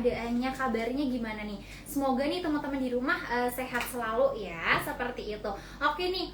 keadaannya, kabarnya gimana nih? Semoga nih teman-teman di rumah sehat selalu ya, seperti itu. Oke nih,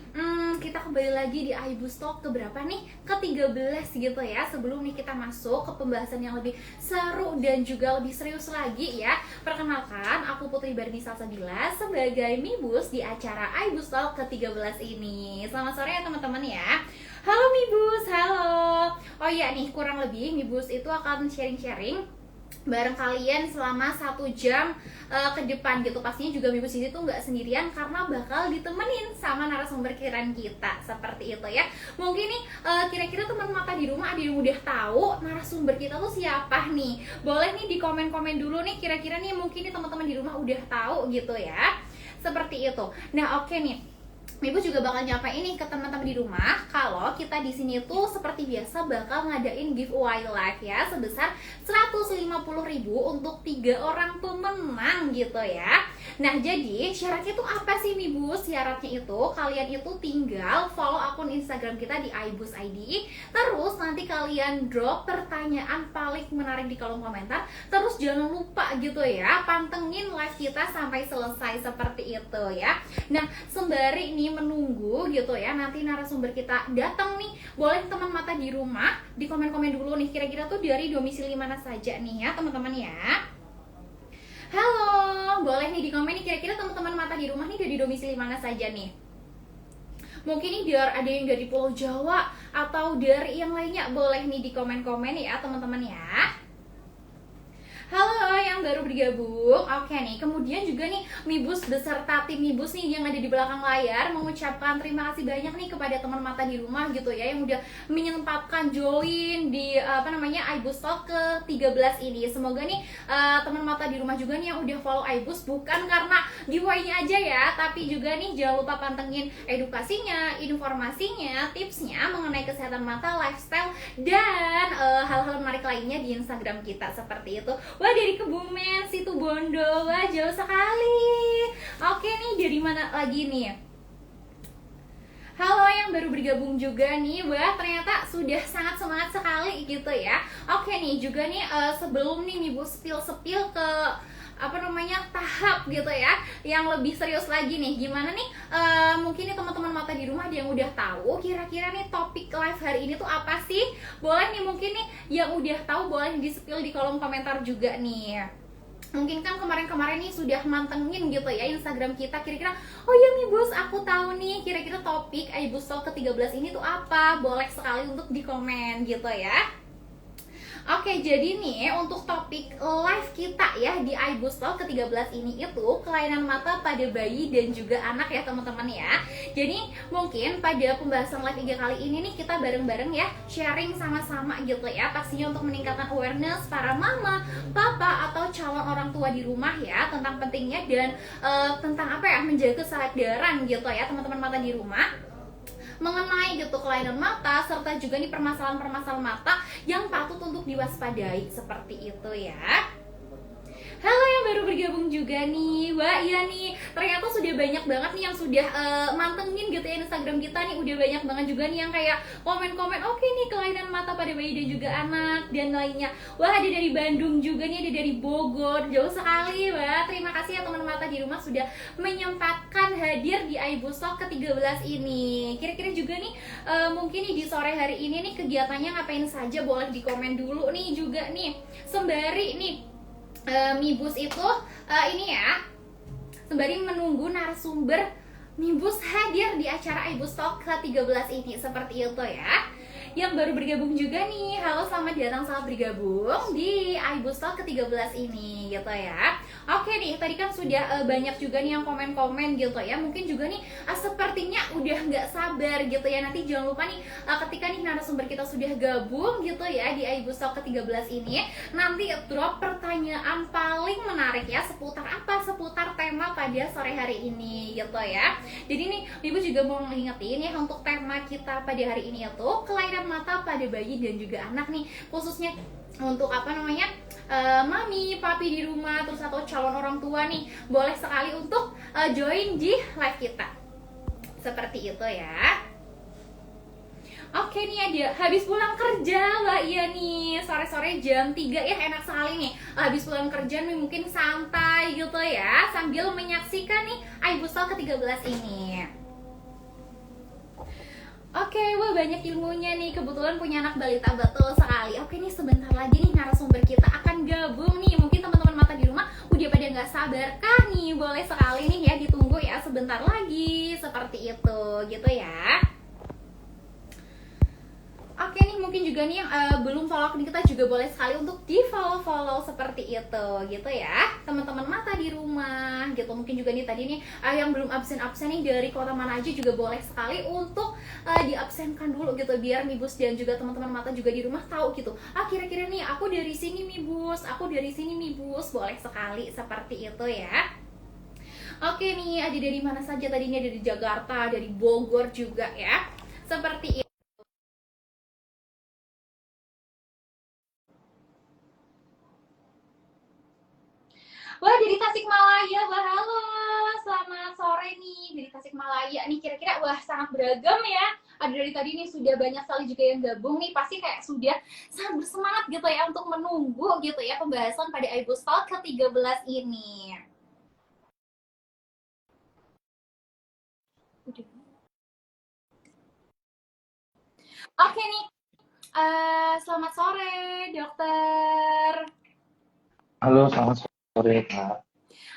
kita kembali lagi di iBoost Talk keberapa nih? Ke-13 gitu ya. Sebelum nih kita masuk ke pembahasan yang lebih seru dan juga lebih serius lagi ya. Perkenalkan, aku Putri Barni Salsabila sebagai Mibus di acara iBoost Talk ke-13 ini. Selamat sore ya teman-teman ya. Halo Mibus, halo. Oh iya nih, kurang lebih Mibus itu akan sharing-sharing bareng kalian selama 1 jam ke depan gitu. Pastinya juga Mibus ini tuh nggak sendirian karena bakal ditemenin sama narasumber keren kita, seperti itu ya. Mungkin nih kira-kira teman mata di rumah ada yang udah tahu narasumber kita tuh siapa nih? Boleh nih di komen-komen dulu nih, kira-kira nih mungkin nih teman-teman di rumah udah tahu gitu ya, seperti itu. Nah oke nih, Ibu juga bakal nyapain ini ke teman-teman di rumah kalau kita di sini tuh seperti biasa bakal ngadain giveaway live ya sebesar 150.000 untuk 3 orang pemenang gitu ya. Nah jadi syaratnya tuh apa sih Ibu? Syaratnya itu kalian itu tinggal follow akun Instagram kita di iBoost ID, terus nanti kalian drop pertanyaan paling menarik di kolom komentar, terus jangan lupa gitu ya pantengin live kita sampai selesai, seperti itu ya. Nah sembari nih menunggu gitu ya nanti narasumber kita datang nih, boleh teman mata di rumah di komen-komen dulu nih kira-kira tuh dari domisili mana saja nih ya teman-teman ya. Halo, boleh nih di komen nih kira-kira teman-teman mata di rumah nih dari domisili mana saja nih. Mungkin nih biar ada yang dari Pulau Jawa atau dari yang lainnya, boleh nih di komen-komen ya teman-teman ya. Halo yang baru bergabung. Oke nih, kemudian juga nih Mibus beserta tim Mibus nih yang ada di belakang layar mengucapkan terima kasih banyak nih kepada teman mata di rumah gitu ya yang udah menyempatkan join di iBoost Talk ke-13 ini. Semoga nih teman mata di rumah juga nih yang udah follow iBoost bukan karena giveaway-nya aja ya, tapi juga nih jangan lupa pantengin edukasinya, informasinya, tipsnya mengenai kesehatan mata, lifestyle dan hal-hal menarik lainnya di Instagram kita, seperti itu. Wah dari Kebumen, situ Bondo, wah jauh sekali. Oke nih dari mana lagi nih? Halo yang baru bergabung juga nih, wah ternyata sudah sangat semangat sekali gitu ya. Oke nih juga nih sebelum nih Ibu spill ke tahap gitu ya yang lebih serius lagi nih, gimana nih mungkin nih teman-teman mata di rumah ada yang udah tahu kira-kira nih topik live hari ini tuh apa sih? Boleh nih mungkin nih yang udah tahu boleh di spill di kolom komentar juga nih. Mungkin kan kemarin-kemarin nih sudah mantengin gitu ya Instagram kita, kira-kira oh ya Mibus aku tahu nih kira-kira topik iBoost Talk ke-13 ini tuh apa, boleh sekali untuk di komen gitu ya. Oke, jadi nih untuk topik live kita ya di iBoost Talk ke-13 ini itu kelainan mata pada bayi dan juga anak ya teman-teman ya. Jadi mungkin pada pembahasan live 3 kali ini nih kita bareng-bareng ya sharing sama-sama gitu ya, pastinya untuk meningkatkan awareness para mama, papa atau calon orang tua di rumah ya tentang pentingnya dan tentang menjaga kesadaran gitu ya teman-teman mata di rumah mengenai gitu kelainan mata serta juga nih permasalahan-permasalahan mata yang patut untuk diwaspadai, seperti itu ya. Halo yang baru bergabung juga nih. Wah iya nih, ternyata sudah banyak banget nih yang sudah mantengin gitu ya Instagram kita nih. Udah banyak banget juga nih yang kayak komen-komen oke nih kelainan mata pada bayi dan juga anak dan lainnya. Wah ada dari Bandung juga nih, ada dari Bogor, jauh sekali. Wah terima kasih ya teman mata di rumah sudah menyempatkan hadir di iBoost Talk ke-13 ini. Kira-kira juga nih mungkin nih di sore hari ini nih kegiatannya ngapain saja, boleh di komen dulu nih juga nih. Sembari nih Mibus itu ini ya sembari menunggu narasumber Mibus hadir di acara iBoost Talk ke-13 ini, seperti itu ya. Yang baru bergabung juga nih, halo selamat datang, selamat bergabung di iBoost Talk ke-13 ini gitu ya. Oke nih, tadi kan sudah banyak juga nih yang komen-komen gitu ya. Mungkin juga nih sepertinya udah nggak sabar gitu ya. Nanti jangan lupa nih ketika nih narasumber kita sudah gabung gitu ya di iBoost Talk ke-13 ini, nanti drop pertanyaan paling menarik ya seputar apa? Seputar tema pada sore hari ini gitu ya. Jadi nih Ibu juga mau ngingetin ya untuk tema kita pada hari ini itu kelainan mata pada bayi dan juga anak nih, khususnya untuk mami, papi di rumah terus atau calon orang tua nih, boleh sekali untuk join di live kita, seperti itu ya. Oke nih ada habis pulang kerja Mbak, iya nih sore-sore jam 3 ya, enak sekali nih habis pulang kerja nih mungkin santai gitu ya sambil menyaksikan nih iBookstore ke-13 ini. Oke, wah banyak ilmunya nih, kebetulan punya anak balita, betul sekali. Oke nih sebentar lagi nih narasumber kita akan gabung nih. Mungkin teman-teman mata di rumah udah pada nggak sabar kan nih, boleh sekali nih ya ditunggu ya sebentar lagi, seperti itu gitu ya. Oke nih mungkin juga nih yang belum follow akun kita juga boleh sekali untuk di follow seperti itu gitu ya teman-teman mata di rumah gitu. Mungkin juga nih tadi nih yang belum absen nih dari kota mana aja juga boleh sekali untuk diabsenkan dulu gitu biar Mibus dan juga teman-teman mata juga di rumah tahu gitu. Kira-kira nih aku dari sini Mibus, aku dari sini Mibus, boleh sekali seperti itu ya. Oke nih, ada dari mana saja tadinya, dari Jakarta, dari Bogor juga ya. Seperti itu. Wah, dari Tasikmalaya, wah halo, selamat sore nih dari Tasikmalaya nih. Kira-kira wah sangat beragam ya. Ada dari tadi nih sudah banyak sekali juga yang gabung nih, pasti kayak sudah sangat bersemangat gitu ya untuk menunggu gitu ya pembahasan pada iBookstore ke-13 ini. Oke nih, selamat sore dokter. Halo, selamat sore, Kak.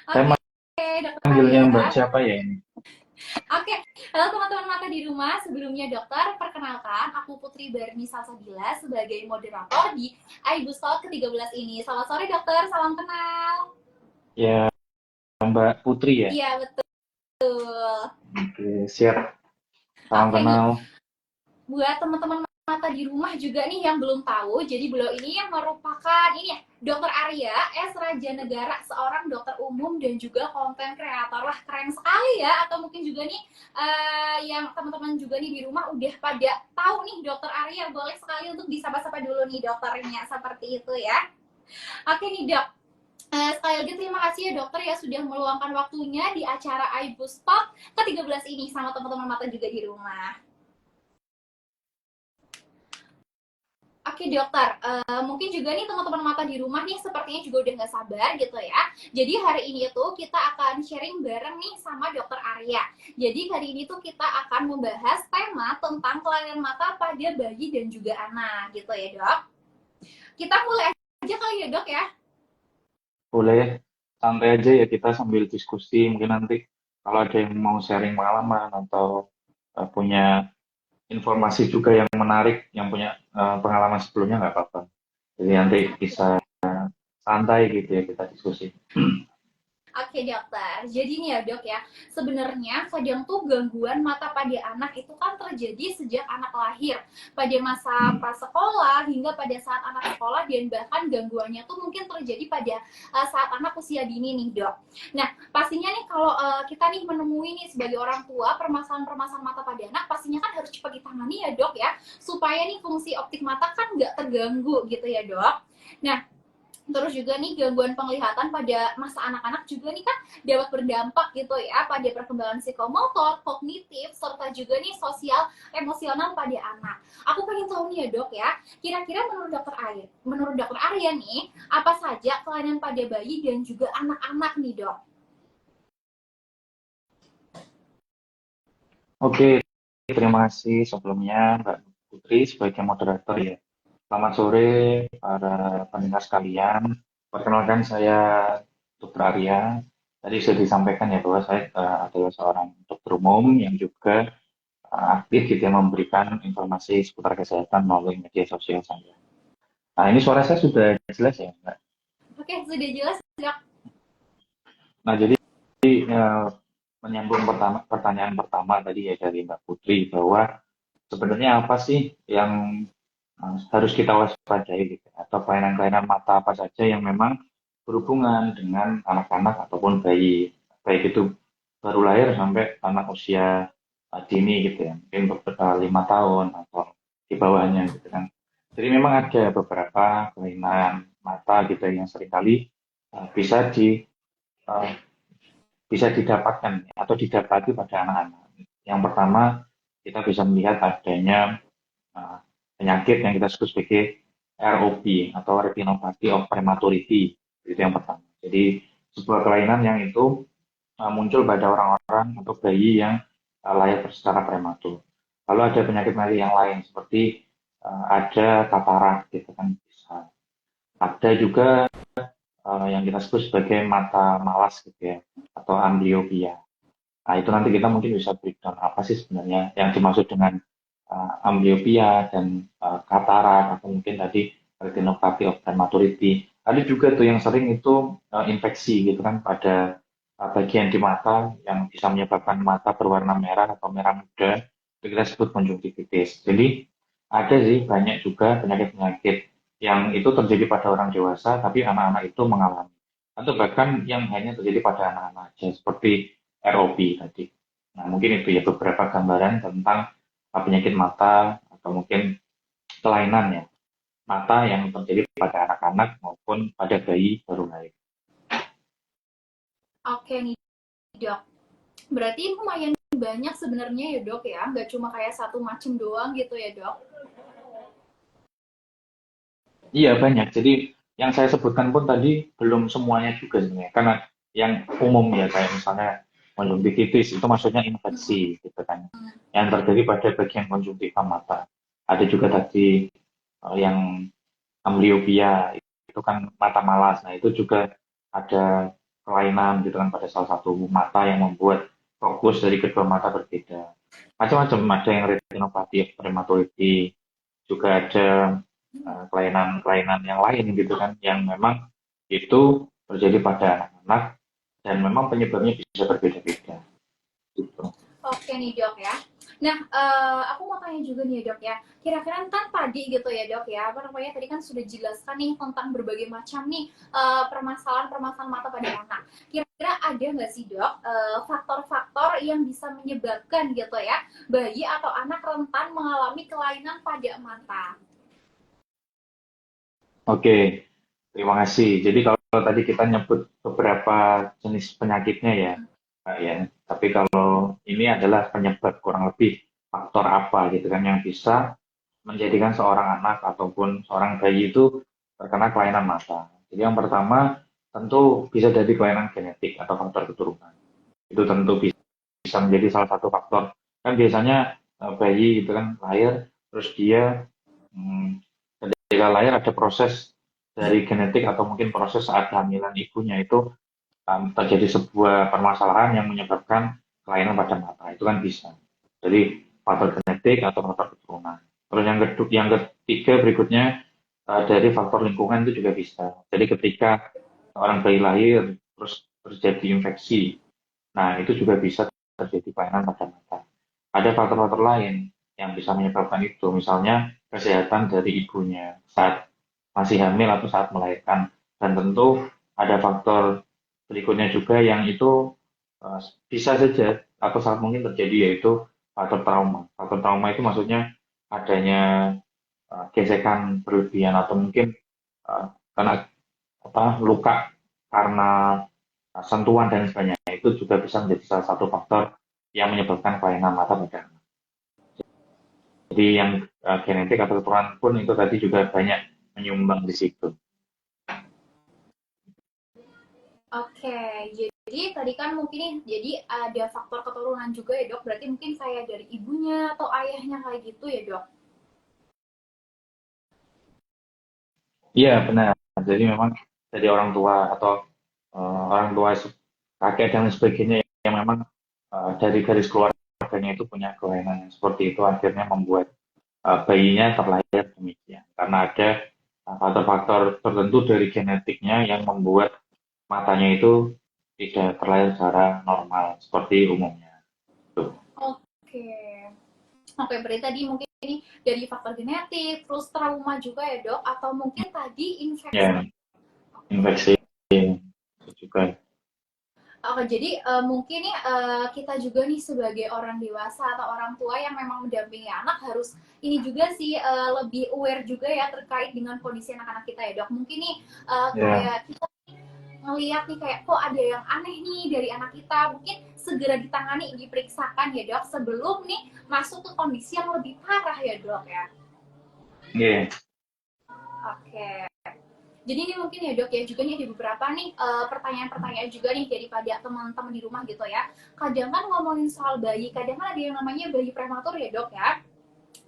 Saya Oke, dokter manggilnya Arya. Mbak siapa ya ini? Oke, halo teman-teman mata di rumah. Sebelumnya dokter, perkenalkan aku Putri Barni Salsabila sebagai moderator di iBookstore ke-13 ini. Selamat sore dokter, salam kenal. Ya, Mbak Putri ya? Iya betul. Oke, siap. Salam Oke nih, kenal. buat teman-teman mata di rumah juga nih yang belum tahu, jadi beliau ini yang merupakan ini ya, Dokter Arya S. Raja Negara, seorang dokter umum dan juga konten kreator. Wah keren sekali ya. Atau mungkin juga nih yang teman-teman juga nih di rumah udah pada tahu nih Dokter Arya, boleh sekali untuk disapa-sapa dulu nih dokternya seperti itu ya. Oke nih dok, sekali lagi terima kasih ya dokter ya sudah meluangkan waktunya di acara iBookstore ke-13 ini sama teman-teman mata juga di rumah. Oke dokter, mungkin juga nih teman-teman mata di rumah nih sepertinya juga udah nggak sabar gitu ya. Jadi hari ini tuh kita akan sharing bareng nih sama dokter Arya. Jadi hari ini tuh kita akan membahas tema tentang kelainan mata pada bayi dan juga anak gitu ya dok. Kita mulai aja kali ya dok ya. Boleh santai aja ya kita sambil diskusi. Mungkin nanti kalau ada yang mau sharing pengalaman atau punya informasi juga yang menarik, yang punya pengalaman sebelumnya nggak apa-apa. Jadi nanti bisa santai gitu ya kita diskusi. Oke dokter, jadi nih ya dok ya, sebenarnya kadang tuh gangguan mata pada anak itu kan terjadi sejak anak lahir, pada masa prasekolah hingga pada saat anak sekolah, dan bahkan gangguannya tuh mungkin terjadi pada saat anak usia dini nih dok. Nah pastinya nih kalau kita nih menemui nih sebagai orang tua permasalahan-permasalahan mata pada anak, pastinya kan harus cepat ditangani ya dok ya, supaya nih fungsi optik mata kan nggak terganggu gitu ya dok. Nah terus juga nih gangguan penglihatan pada masa anak-anak juga nih kan dapat berdampak gitu ya pada perkembangan psikomotor, kognitif, serta juga nih sosial emosional pada anak. Aku pengen tahu nih ya dok ya, kira-kira menurut dokter Arya nih, apa saja kelainan pada bayi dan juga anak-anak nih dok? Oke, terima kasih sebelumnya Mbak Putri sebagai moderator ya. Selamat sore para pendengar sekalian. Perkenalkan saya Dr. Arya. Tadi sudah disampaikan ya bahwa saya adalah seorang dokter umum yang juga aktif gitu ya memberikan informasi seputar kesehatan melalui media sosial saya. Nah ini suara saya sudah jelas ya Mbak. Oke sudah jelas dok. Nah jadi menyambung pertanyaan pertama tadi ya dari Mbak Putri bahwa sebenarnya apa sih yang harus kita waspadai gitu, atau kelainan-kelainan mata apa saja yang memang berhubungan dengan anak-anak ataupun bayi, baik itu baru lahir sampai anak usia dini gitu ya, mungkin 5 tahun atau di bawahnya gitu kan. Jadi memang ada beberapa kelainan mata gitu yang seringkali bisa uh, bisa didapatkan atau didapati pada anak-anak. Yang pertama kita bisa melihat adanya penyakit yang kita sebut sebagai ROP atau retinopathy of prematurity. Itu yang pertama. Jadi sebuah kelainan yang itu muncul pada orang-orang atau bayi yang lahir secara prematur. Lalu ada penyakit-penyakit yang lain seperti ada katarak gitu kan bisa. Ada juga yang kita sebut sebagai mata malas gitu ya atau amblyopia. Nah, itu nanti kita mungkin bisa breakdown apa sih sebenarnya yang dimaksud dengan amblyopia dan katarak atau mungkin tadi retinopathy of prematurity. Ada juga tuh yang sering itu infeksi gitu kan pada bagian di mata yang bisa menyebabkan mata berwarna merah atau merah muda. Itu kita sebut konjungtivitis. Jadi ada sih banyak juga penyakit-penyakit yang itu terjadi pada orang dewasa, tapi anak-anak itu mengalami. Atau bahkan yang hanya terjadi pada anak-anak saja, seperti ROP tadi. Nah, mungkin itu ya beberapa gambaran tentang penyakit mata atau mungkin kelainan ya mata yang terjadi pada anak-anak maupun pada bayi baru lahir. Oke nih dok, berarti lumayan banyak sebenarnya ya dok ya, nggak cuma kayak satu macam doang gitu ya dok. Iya banyak. Jadi yang saya sebutkan pun tadi belum semuanya juga sebenarnya. Karena yang umum ya kayak misalnya konjungtivitis itu maksudnya infeksi gitu kan. Yang terjadi pada bagian konjungtiva mata. Ada juga tadi yang amblyopia itu kan mata malas. Nah itu juga ada kelainan gitu kan pada salah satu mata yang membuat fokus dari kedua mata berbeda. Macam-macam ada yang retinopathy prematurity, juga ada kelainan-kelainan yang lain gitu kan yang memang itu terjadi pada anak-anak dan memang penyebabnya bisa berbeda-beda gitu. Oke nih dok ya. Nah, aku mau tanya juga nih dok ya. Kira-kira kan tadi gitu ya dok ya, apa namanya tadi kan sudah jelaskan nih tentang berbagai macam nih permasalahan-permasalahan mata pada anak. Kira-kira ada nggak sih dok faktor-faktor yang bisa menyebabkan gitu ya bayi atau anak rentan mengalami kelainan pada mata? Oke, terima kasih. Jadi kalau tadi kita nyebut beberapa jenis penyakitnya ya, ya. Tapi kalau ini adalah penyebab kurang lebih faktor apa gitu kan yang bisa menjadikan seorang anak ataupun seorang bayi itu terkena kelainan mata. Jadi yang pertama tentu bisa dari kelainan genetik atau faktor keturunan. Itu tentu bisa menjadi salah satu faktor. Kan biasanya bayi gitu kan lahir terus dia hmm, ketika lahir ada proses dari genetik atau mungkin proses saat kehamilan ibunya itu terjadi sebuah permasalahan yang menyebabkan kelainan pada mata. Itu kan bisa. Jadi faktor genetik atau faktor keturunan. Terus yang ketiga berikutnya dari faktor lingkungan itu juga bisa. Jadi ketika orang bayi lahir terus terjadi infeksi, nah itu juga bisa terjadi kelainan pada mata. Ada faktor-faktor lain yang bisa menyebabkan itu, misalnya kesehatan dari ibunya saat masih hamil atau saat melahirkan. Dan tentu ada faktor berikutnya juga yang itu bisa saja atau sangat mungkin terjadi yaitu faktor trauma. Faktor trauma itu maksudnya adanya gesekan berlebihan atau mungkin kena luka karena sentuhan dan sebagainya. Itu juga bisa menjadi salah satu faktor yang menyebabkan kelainan mata pada anak. Jadi yang genetik atau keturunan pun itu tadi juga banyak menyumbang di situ. Oke, jadi tadi kan mungkin nih, jadi ada faktor keturunan juga ya dok. Berarti mungkin kayak dari ibunya atau ayahnya kayak gitu ya dok. Iya benar. Jadi memang dari orang tua atau orang tua kakek dan sebagainya yang memang dari garis keluarganya itu punya kelainan yang seperti itu akhirnya membuat bayinya terlahir demikian. Karena ada faktor-faktor tertentu dari genetiknya yang membuat matanya itu tidak terlahir secara normal seperti umumnya. Tuh. Oke. Oke, berarti tadi mungkin ini dari faktor genetik, terus trauma juga ya dok, atau mungkin tadi infeksi. Ya, infeksi juga. Oke, jadi mungkin nih kita juga nih sebagai orang dewasa atau orang tua yang memang mendampingi anak harus ini juga sih lebih aware juga ya terkait dengan kondisi anak-anak kita ya dok. Mungkin nih kayak kita ngelihat nih kayak kok ada yang aneh nih dari anak kita, mungkin segera ditangani, diperiksakan ya dok sebelum nih masuk ke kondisi yang lebih parah ya dok ya. Iya. Oke. Jadi ini mungkin ya dok ya juga nih ada beberapa nih pertanyaan-pertanyaan juga nih daripada teman-teman di rumah gitu ya. Kadang kan ngomongin soal bayi, kadang kan ada yang namanya bayi prematur ya dok ya.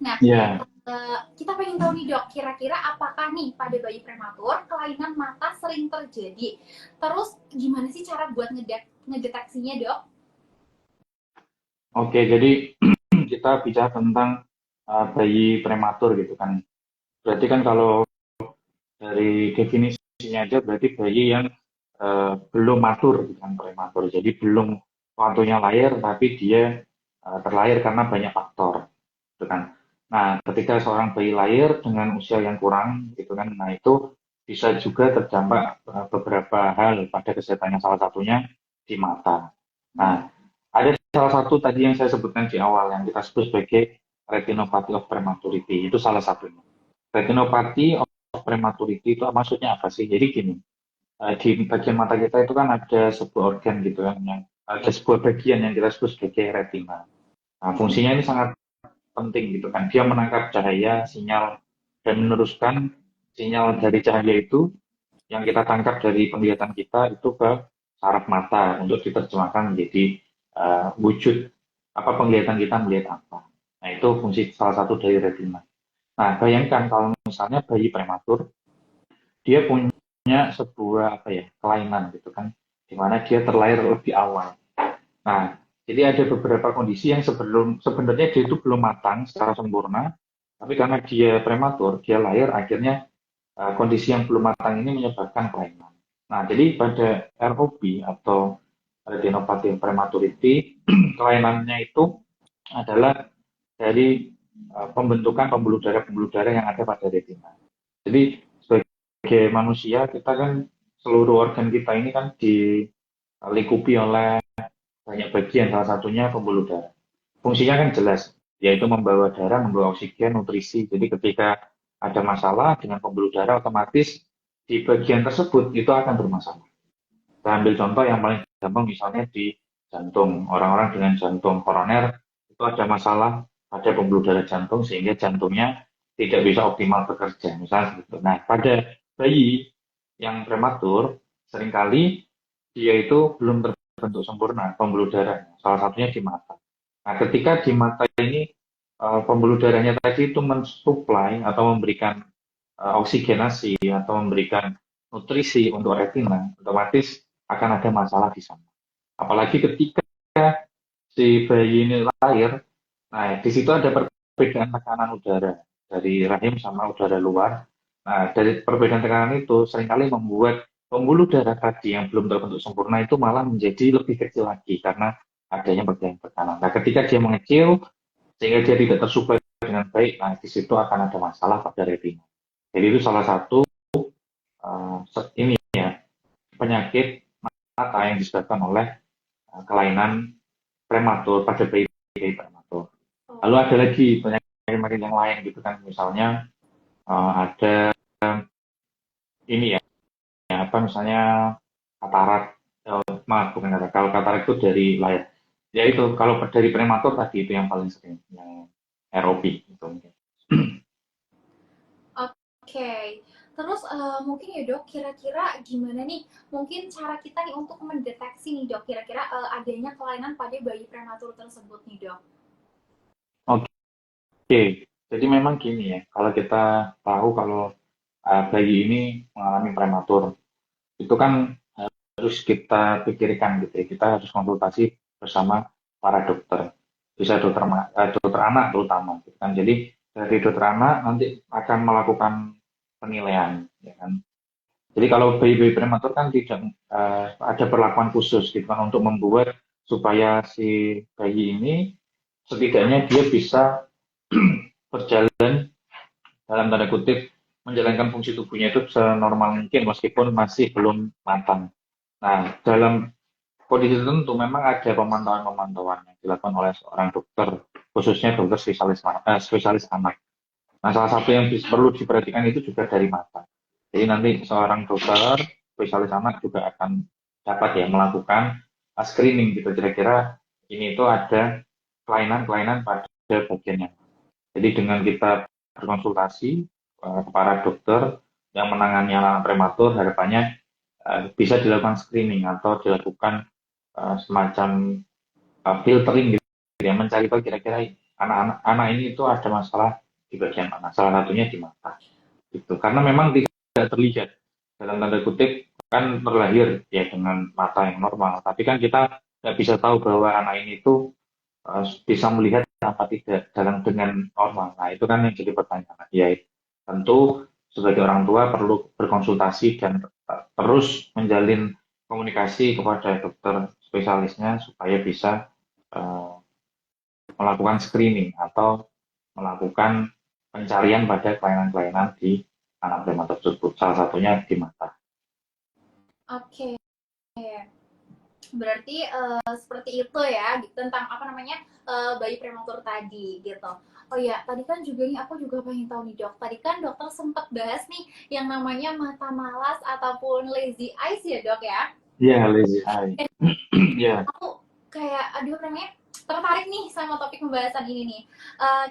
Nah, Iya. kita pengen tahu nih dok, kira-kira apakah nih pada bayi prematur kelainan mata sering terjadi? Terus gimana sih cara buat ngedeteksinya dok? Oke, jadi kita bicara tentang bayi prematur gitu kan. Berarti kan kalau dari definisinya aja berarti bayi yang belum matur gitu kan, prematur. Jadi belum waktunya lahir tapi dia terlahir karena banyak faktor gitu kan. Nah, ketika seorang bayi lahir dengan usia yang kurang gitu kan, nah itu bisa juga terdampak beberapa hal pada kesehatannya, salah satunya di mata. Nah, ada salah satu tadi yang saya sebutkan di awal yang kita sebut sebagai retinopathy of prematurity, itu salah satunya. Retinopathy of prematurity itu maksudnya apa sih? Jadi gini, di bagian mata kita itu kan ada sebuah organ gitu kan, yang ada sebuah bagian yang kita sebut sebagai retina. Nah, fungsinya ini sangat penting gitu kan. Dia menangkap cahaya, sinyal, dan meneruskan sinyal dari cahaya itu yang kita tangkap dari penglihatan kita itu ke saraf mata untuk diterjemahkan menjadi wujud apa penglihatan kita melihat apa. Nah, itu fungsi salah satu dari retina. Nah, bayangkan kalau misalnya bayi prematur, dia punya sebuah apa ya, kelainan gitu kan, di mana dia terlahir lebih awal. Nah, jadi ada beberapa kondisi yang sebenarnya dia itu belum matang secara sempurna, tapi karena dia prematur, dia lahir akhirnya kondisi yang belum matang ini menyebabkan kelainan. Nah, jadi pada ROP atau retinopathy prematurity, kelainannya itu adalah dari pembuluh darah yang ada pada retina. Jadi sebagai manusia kita kan seluruh organ kita ini kan dilingkupi oleh banyak bagian, salah satunya pembuluh darah. Fungsinya kan jelas, yaitu membawa darah, membawa oksigen, nutrisi. Jadi ketika ada masalah dengan pembuluh darah, otomatis di bagian tersebut itu akan bermasalah. Kita ambil contoh yang paling gampang misalnya di jantung. Orang-orang dengan jantung koroner itu ada masalah pada pembuluh darah jantung sehingga jantungnya tidak bisa optimal bekerja. Misalnya seperti itu. Nah, pada bayi yang prematur, seringkali dia itu belum terbentuk sempurna pembuluh darahnya. Salah satunya di mata. Nah, ketika di mata ini pembuluh darahnya tadi itu mensuplai atau memberikan oksigenasi atau memberikan nutrisi untuk retina, otomatis akan ada masalah di sana. Apalagi ketika si bayi ini lahir, nah di situ ada perbedaan tekanan udara dari rahim sama udara luar. Nah, dari perbedaan tekanan itu seringkali membuat pembuluh darah tadi yang belum terbentuk sempurna itu malah menjadi lebih kecil lagi karena adanya perbedaan tekanan. Nah, ketika dia mengecil sehingga dia tidak tersuplai dengan baik, nah di situ akan ada masalah pada retina. Jadi itu salah satu ini ya, penyakit mata yang disebabkan oleh kelainan prematur pada bayi prematur. Lalu ada lagi penyakit yang lain gitu kan, misalnya ada ini ya, apa misalnya katarak, maaf bukan katarak, kalau katarak itu dari lahir. Ya itu kalau dari prematur tadi itu yang paling sering, yang ROP itu mungkin. Oke, terus mungkin ya dok, kira-kira gimana nih? Mungkin cara kita nih untuk mendeteksi nih dok, kira-kira adanya kelainan pada bayi prematur tersebut nih dok. Oke, jadi memang gini ya, kalau kita tahu kalau bayi ini mengalami prematur, itu kan harus kita pikirkan gitu ya, kita harus konsultasi bersama para dokter, bisa dokter anak terutama, gitu kan. Jadi dari dokter anak nanti akan melakukan penilaian, ya kan. Jadi kalau bayi-bayi prematur kan tidak ada perlakuan khusus gitu kan untuk membuat supaya si bayi ini setidaknya dia bisa berjalan dalam tanda kutip menjalankan fungsi tubuhnya itu senormal mungkin meskipun masih belum matang. Nah, dalam kondisi tertentu memang ada pemantauan-pemantauan yang dilakukan oleh seorang dokter, khususnya dokter spesialis anak. Nah, salah satu yang perlu diperhatikan itu juga dari mata. Jadi nanti seorang dokter spesialis anak juga akan dapat ya melakukan screening gitu. Kira-kira ini itu ada kelainan-kelainan pada bagian yang. Jadi dengan kita berkonsultasi, para dokter yang menangani anak prematur, harapannya bisa dilakukan screening atau dilakukan semacam filtering gitu ya, mencari tahu kira-kira anak ini itu ada masalah di bagian mana, salah satunya di mata gitu, karena memang tidak terlihat dalam tanda kutip, kan terlahir ya dengan mata yang normal, tapi kan kita nggak bisa tahu bahwa anak ini itu bisa melihat apa tidak dalam dengan normal. Nah itu kan yang jadi pertanyaan ya, tentu sebagai orang tua perlu berkonsultasi dan terus menjalin komunikasi kepada dokter spesialisnya supaya bisa uh, melakukan screening atau melakukan pencarian pada kelainan-kelainan di anak prematur tersebut, salah satunya di mata. Oke, berarti seperti itu ya tentang apa namanya bayi prematur tadi gitu. Oh ya, tadi kan juga nih aku juga pengen tahu nih dok. Tadi kan dokter sempat bahas nih yang namanya mata malas ataupun lazy eyes ya dok ya. Iya, lazy eye. Iya. Aku kayak aduh namanya tertarik nih sama topik pembahasan ini nih.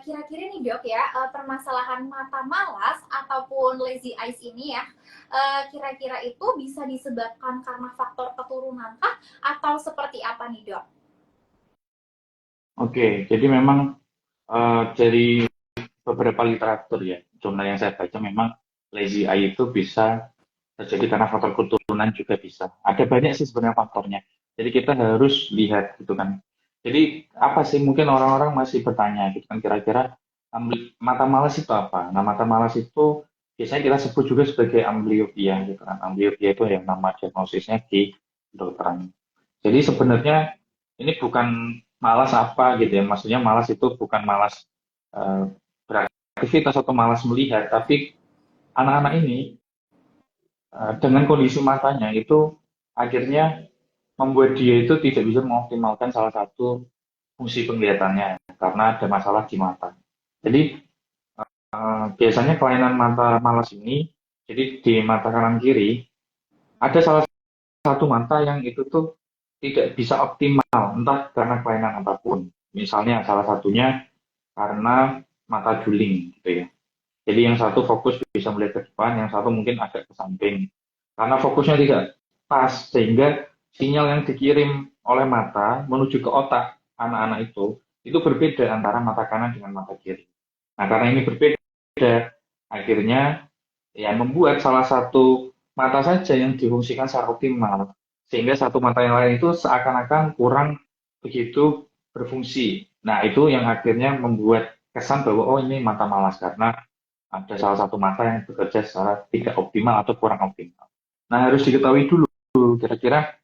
Kira-kira nih dok ya, permasalahan mata malas ataupun lazy eyes ini ya, kira-kira itu bisa disebabkan karena faktor keturunan kah atau seperti apa nih dok? Oke, jadi memang dari beberapa literatur ya, jumlah yang saya baca memang lazy eye itu bisa terjadi karena faktor keturunan juga bisa. Ada banyak sih sebenarnya faktornya. Jadi kita harus lihat gitu kan. Jadi apa sih mungkin orang-orang masih bertanya gitu kan, kira-kira mata malas itu apa? Nah, mata malas itu biasanya kita sebut juga sebagai amblyopia gitu kan. Amblyopia itu yang nama diagnosisnya di kedokteran. Jadi sebenarnya ini bukan malas apa gitu ya. Maksudnya malas itu bukan malas eh, beraktivitas atau malas melihat, tapi anak-anak ini dengan kondisi matanya itu akhirnya membuat dia itu tidak bisa mengoptimalkan salah satu fungsi penglihatannya karena ada masalah di mata. Jadi biasanya kelainan mata malas ini, jadi di mata kanan kiri ada salah satu mata yang itu tuh tidak bisa optimal, entah karena kelainan apapun. Misalnya salah satunya karena mata juling gitu ya. Jadi yang satu fokus bisa melihat ke depan, yang satu mungkin agak ke samping. Karena fokusnya tidak pas, sehingga sinyal yang dikirim oleh mata menuju ke otak anak-anak itu berbeda antara mata kanan dengan mata kiri. Nah, karena ini berbeda, akhirnya ya membuat salah satu mata saja yang difungsikan secara optimal, sehingga satu mata yang lain itu seakan-akan kurang begitu berfungsi. Nah, itu yang akhirnya membuat kesan bahwa oh ini mata malas karena ada salah satu mata yang bekerja secara tidak optimal atau kurang optimal. Nah, harus diketahui dulu kira-kira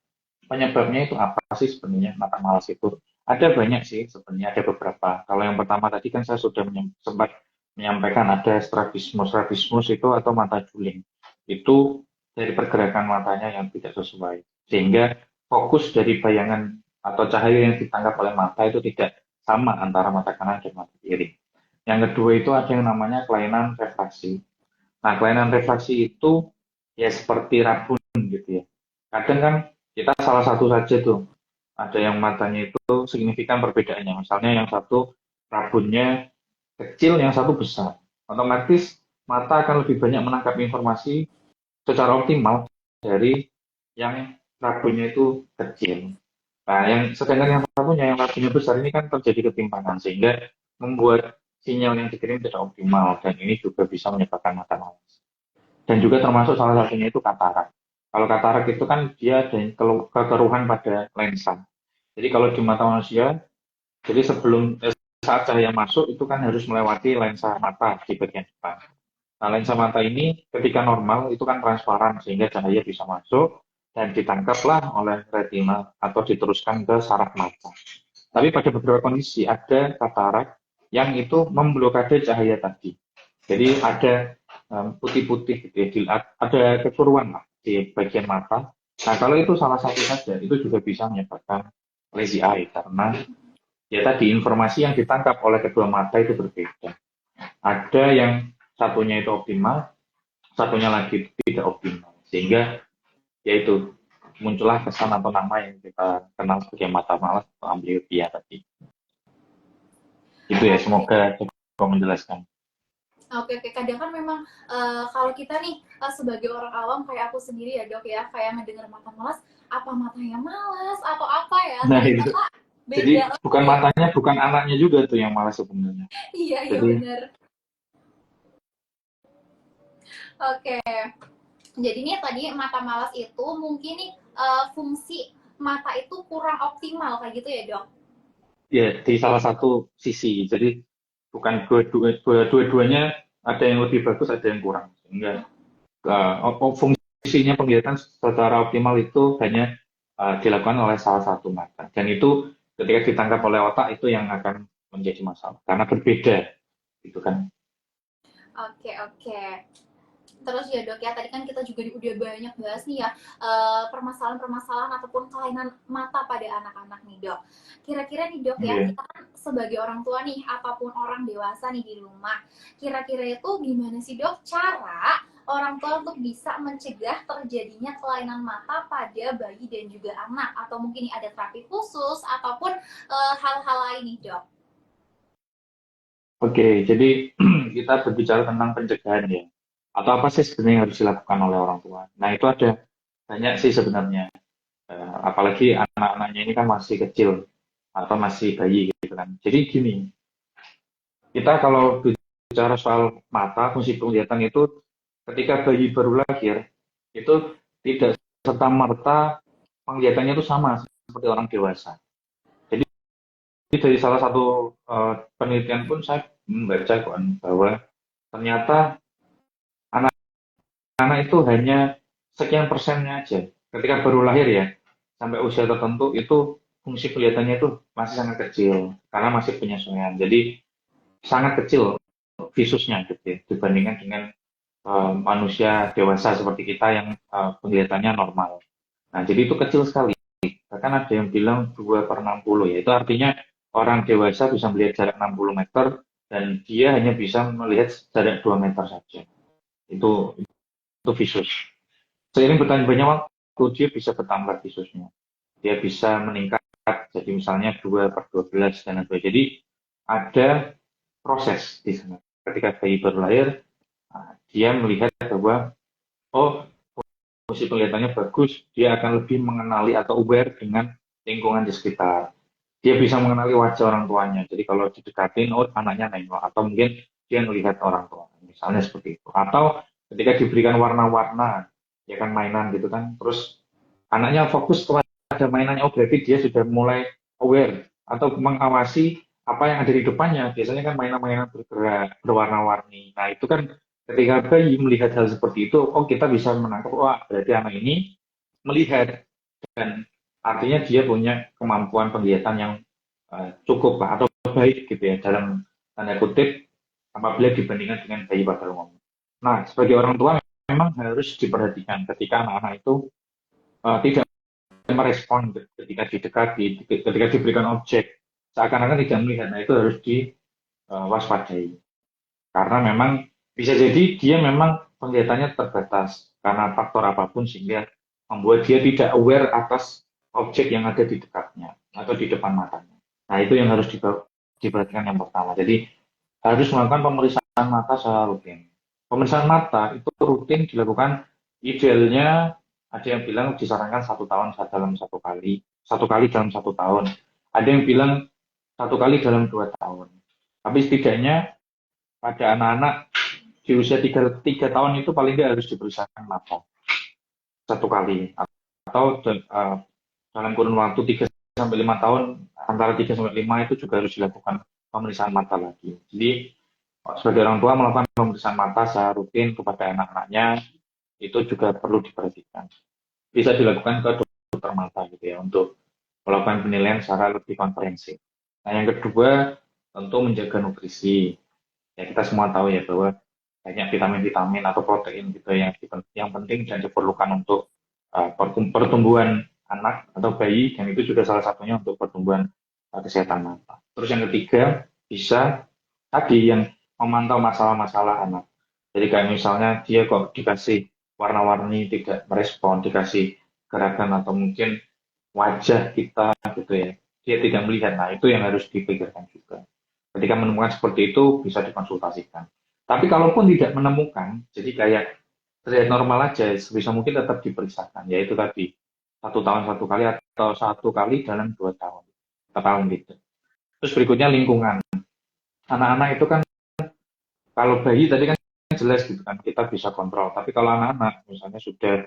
penyebabnya itu apa sih sebenarnya mata malas itu. Ada banyak sih sebenarnya, ada beberapa. Kalau yang pertama tadi kan saya sudah sempat menyampaikan ada strabismus. Strabismus itu atau mata juling. Itu dari pergerakan matanya yang tidak sesuai. Sehingga fokus dari bayangan atau cahaya yang ditangkap oleh mata itu tidak sama antara mata kanan dan mata kiri. Yang kedua itu ada yang namanya kelainan refraksi. Nah, kelainan refraksi itu ya seperti rabun gitu ya. Kadang kan kita salah satu saja tuh, ada yang matanya itu signifikan perbedaannya. Misalnya yang satu rabunnya kecil, yang satu besar. Otomatis mata akan lebih banyak menangkap informasi secara optimal dari yang rabunnya itu kecil. Nah, sedangkan yang satunya, yang rabunnya besar ini kan terjadi ketimpangan sehingga membuat sinyal yang dikirim tidak optimal dan ini juga bisa menyebabkan mata malas. Dan juga termasuk salah satunya itu katarak. Kalau katarak itu kan dia ada kekeruhan pada lensa. Jadi kalau di mata manusia, jadi saat cahaya masuk itu kan harus melewati lensa mata di bagian depan. Nah, lensa mata ini ketika normal itu kan transparan sehingga cahaya bisa masuk dan ditangkaplah oleh retina atau diteruskan ke saraf mata. Tapi pada beberapa kondisi ada katarak yang itu memblokade cahaya tadi. Jadi ada putih-putih gitu ya, ada kekeruan lah di bagian mata. Nah, kalau itu salah satu saja, itu juga bisa menyebabkan lazy eye karena ya tadi informasi yang ditangkap oleh kedua mata itu berbeda. Ada yang satunya itu optimal, satunya lagi tidak optimal. Sehingga yaitu muncullah kesan atau nama yang kita kenal sebagai mata malas atau amblyopia tadi. Itu ya, Oke, semoga cukup menjelaskan. Oke, oke. Kadang kan memang kalau kita nih sebagai orang awam kayak aku sendiri ya dok ya, kayak ngedenger mata malas, apa matanya malas atau apa ya? Nah itu, Ternyata jadi beda bukan lagi ya. matanya, bukan anaknya juga tuh yang malas sebenarnya. Iya, iya Jadi bener. Oke. Jadi nih tadi mata malas itu mungkin nih fungsi mata itu kurang optimal kayak gitu ya dok? ya di salah satu sisi, jadi bukan dua-duanya, ada yang lebih bagus, ada yang kurang. Sehingga fungsinya penglihatan secara optimal itu hanya dilakukan oleh salah satu mata. Dan itu ketika ditangkap oleh otak itu yang akan menjadi masalah karena berbeda, gitu kan? Oke, oke. Terus ya dok ya, tadi kan kita juga udah banyak bahas nih ya permasalahan-permasalahan ataupun kelainan mata pada anak-anak nih dok. Kira-kira nih dok ya, Iya. kita kan sebagai orang tua nih ataupun orang dewasa nih di rumah, kira-kira itu gimana sih dok cara orang tua untuk bisa mencegah terjadinya kelainan mata pada bayi dan juga anak, atau mungkin nih ada terapi khusus ataupun hal-hal lain nih dok? Oke, jadi kita berbicara tentang pencegahan ya. Atau apa sih sebenarnya yang harus dilakukan oleh orang tua? Nah, itu ada banyak sih sebenarnya. Apalagi anak-anaknya ini kan masih kecil atau masih bayi gitu kan. Jadi gini, kita kalau bicara soal mata, fungsi penglihatan itu ketika bayi baru lahir, itu tidak serta-merta penglihatannya itu sama seperti orang dewasa. Jadi dari salah satu penelitian pun saya membaca kan bahwa ternyata anak itu hanya sekian persennya aja. Ketika baru lahir ya, sampai usia tertentu itu fungsi kelihatannya itu masih sangat kecil karena masih penyesuaian. Jadi sangat kecil visusnya gitu ya, dibandingkan dengan manusia dewasa seperti kita yang penglihatannya normal. Nah, jadi itu kecil sekali. Bahkan ada yang bilang 2/60 ya. Itu artinya orang dewasa bisa melihat jarak 60 meter dan dia hanya bisa melihat jarak 2 meter saja. Itu visus. Seiring bertambahnya waktu, dia bisa bertambah visusnya. Dia bisa meningkat jadi misalnya 2/12 dan lain-lain. Jadi ada proses di sana. Ketika bayi baru lahir, dia melihat bahwa oh, fungsi penglihatannya bagus, dia akan lebih mengenali atau aware dengan lingkungan di sekitar. Dia bisa mengenali wajah orang tuanya. Jadi kalau didekatin, oh anaknya nengok. Atau mungkin dia melihat orang tua. Misalnya seperti itu. Atau ketika diberikan warna-warna, ya kan mainan gitu kan. Terus anaknya fokus kepada mainannya, oh berarti dia sudah mulai aware atau mengawasi apa yang ada di depannya. Biasanya kan mainan-mainan bergerak, berwarna-warni. Nah itu kan ketika bayi melihat hal seperti itu, oh kita bisa menangkap, wah berarti anak ini melihat dan artinya dia punya kemampuan penglihatan yang cukup lah, atau baik gitu ya dalam tanda kutip apabila dibandingkan dengan bayi pada umumnya. Nah, sebagai orang tua memang harus diperhatikan ketika anak-anak itu tidak merespon ketika didekati, ketika diberikan objek, seakan-akan tidak melihat. Nah, itu harus diwaspadai. Karena memang bisa jadi dia memang penglihatannya terbatas karena faktor apapun sehingga membuat dia tidak aware atas objek yang ada di dekatnya atau di depan matanya. Nah, itu yang harus diperhatikan yang pertama. Jadi harus melakukan pemeriksaan mata secara rutin. Pemeriksaan mata itu rutin dilakukan, idealnya ada yang bilang disarankan 1 tahun dalam 1 kali, 1 kali dalam 1 tahun. Ada yang bilang 1 kali dalam 2 tahun. Tapi setidaknya pada anak-anak di usia 3 tahun itu paling tidak harus diperiksakan mata 1 kali. Atau dalam kurun waktu 3 sampai 5 tahun, antara 3 sampai 5 itu juga harus dilakukan pemeriksaan mata lagi. Jadi sebagai orang tua melakukan pemeriksaan mata secara rutin kepada anak-anaknya itu juga perlu diperhatikan. Bisa dilakukan ke dokter mata gitu ya untuk melakukan penilaian secara lebih komprehensif. Nah, yang kedua tentu menjaga nutrisi. Ya kita semua tahu ya bahwa banyak vitamin-vitamin atau protein gitu yang penting dan diperlukan untuk pertumbuhan anak atau bayi, dan itu juga salah satunya untuk pertumbuhan kesehatan mata. Terus yang ketiga bisa tadi yang memantau masalah-masalah anak. Jadi kayak misalnya dia kok dikasih warna-warni tidak merespon, dikasih gerakan atau mungkin wajah kita gitu ya, dia tidak melihat. Nah itu yang harus dipikirkan juga. Ketika menemukan seperti itu bisa dikonsultasikan. Tapi kalaupun tidak menemukan, jadi kayak terlihat normal aja, sebisa mungkin tetap diperiksakan, yaitu tadi 1 tahun 1 kali atau 1 kali dalam 2 tahun, 4 tahun gitu. Terus berikutnya lingkungan. Anak-anak itu kan, kalau bayi tadi kan jelas gitu kan, kita bisa kontrol. Tapi kalau anak-anak misalnya sudah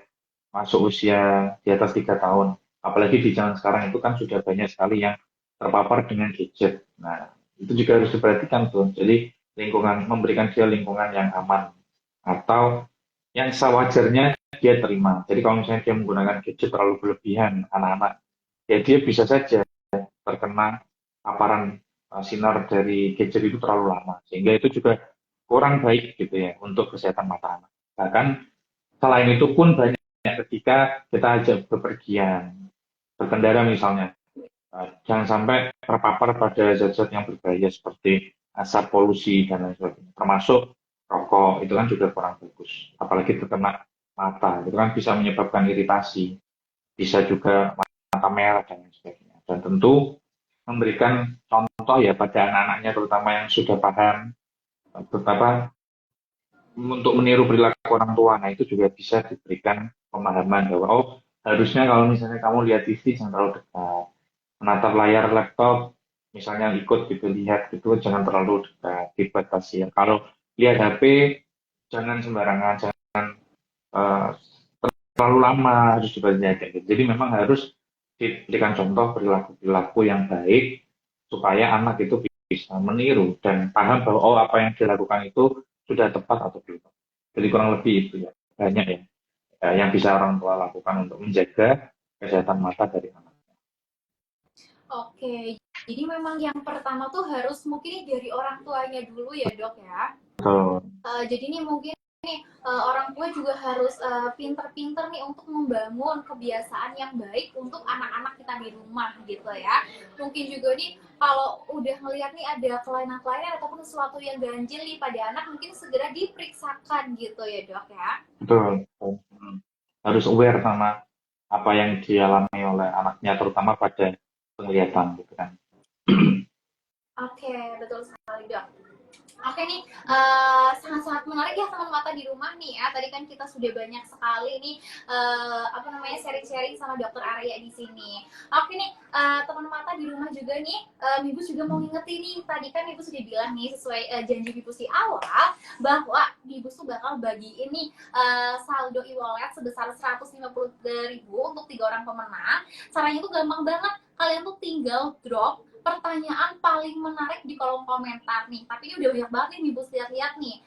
masuk usia di atas 3 tahun, apalagi di zaman sekarang itu kan sudah banyak sekali yang terpapar dengan gadget. Nah, itu juga harus diperhatikan tuh. Jadi lingkungan, memberikan dia lingkungan yang aman atau yang sewajarnya dia terima. Jadi kalau misalnya dia menggunakan gadget terlalu berlebihan, anak-anak, ya dia bisa saja terkena paparan sinar dari gadget itu terlalu lama. Sehingga itu juga kurang baik gitu ya untuk kesehatan mata anak. Bahkan selain itu pun banyak ketika kita ajak bepergian, berkendara misalnya, jangan sampai terpapar pada zat-zat yang berbahaya seperti asap polusi dan lain sebagainya. Termasuk rokok, itu kan juga kurang bagus. Apalagi terkena mata, itu kan bisa menyebabkan iritasi, bisa juga mata merah dan lain sebagainya. Dan tentu memberikan contoh ya pada anak-anaknya terutama yang sudah paham, betapa untuk meniru perilaku orang tua. Nah, itu juga bisa diberikan pemahaman bahwa oh harusnya kalau misalnya kamu lihat TV jangan terlalu dekat, menatap layar laptop misalnya ikut gitu lihat gitu jangan terlalu dekat, dibatasi ya. Kalau lihat HP jangan sembarangan, jangan eh, terlalu lama, harus dibatasi kayak gitu. Jadi memang harus diberikan contoh perilaku-perilaku yang baik supaya anak itu bisa meniru dan paham bahwa oh apa yang dilakukan itu sudah tepat atau belum. Jadi kurang lebih itu ya banyak ya, yang bisa orang tua lakukan untuk menjaga kesehatan mata dari anak. Oke, jadi memang yang pertama tuh harus mungkin dari orang tuanya dulu ya dok ya. Betul. Jadi nih mungkin nih orang tua juga harus pinter-pinter nih untuk membangun kebiasaan yang baik untuk anak-anak kita di rumah gitu ya. Mungkin juga nih kalau udah ngelihat nih ada kelainan-kelainan ataupun sesuatu yang ganjil nih pada anak mungkin segera diperiksakan gitu ya dok ya. Betul. Betul. Harus aware sama apa yang dialami oleh anaknya terutama pada penglihatan gitu kan. Oke, betul sekali dok. Oke nih, sangat-sangat menarik ya teman mata di rumah nih ya. Tadi kan kita sudah banyak sekali nih apa namanya sharing-sharing sama Dokter Arya di sini. Oke nih, teman mata di rumah juga nih, Ibu juga mau ngingetin nih. Tadi kan Ibu sudah bilang nih sesuai janji Ibu di awal bahwa Ibu tuh bakal bagiin nih saldo e-wallet sebesar 150.000 untuk 3 orang pemenang. Caranya tuh gampang banget. Kalian tuh tinggal drop pertanyaan paling menarik di kolom komentar nih. Tapi ini udah banyak banget nih Bu lihat-lihat nih.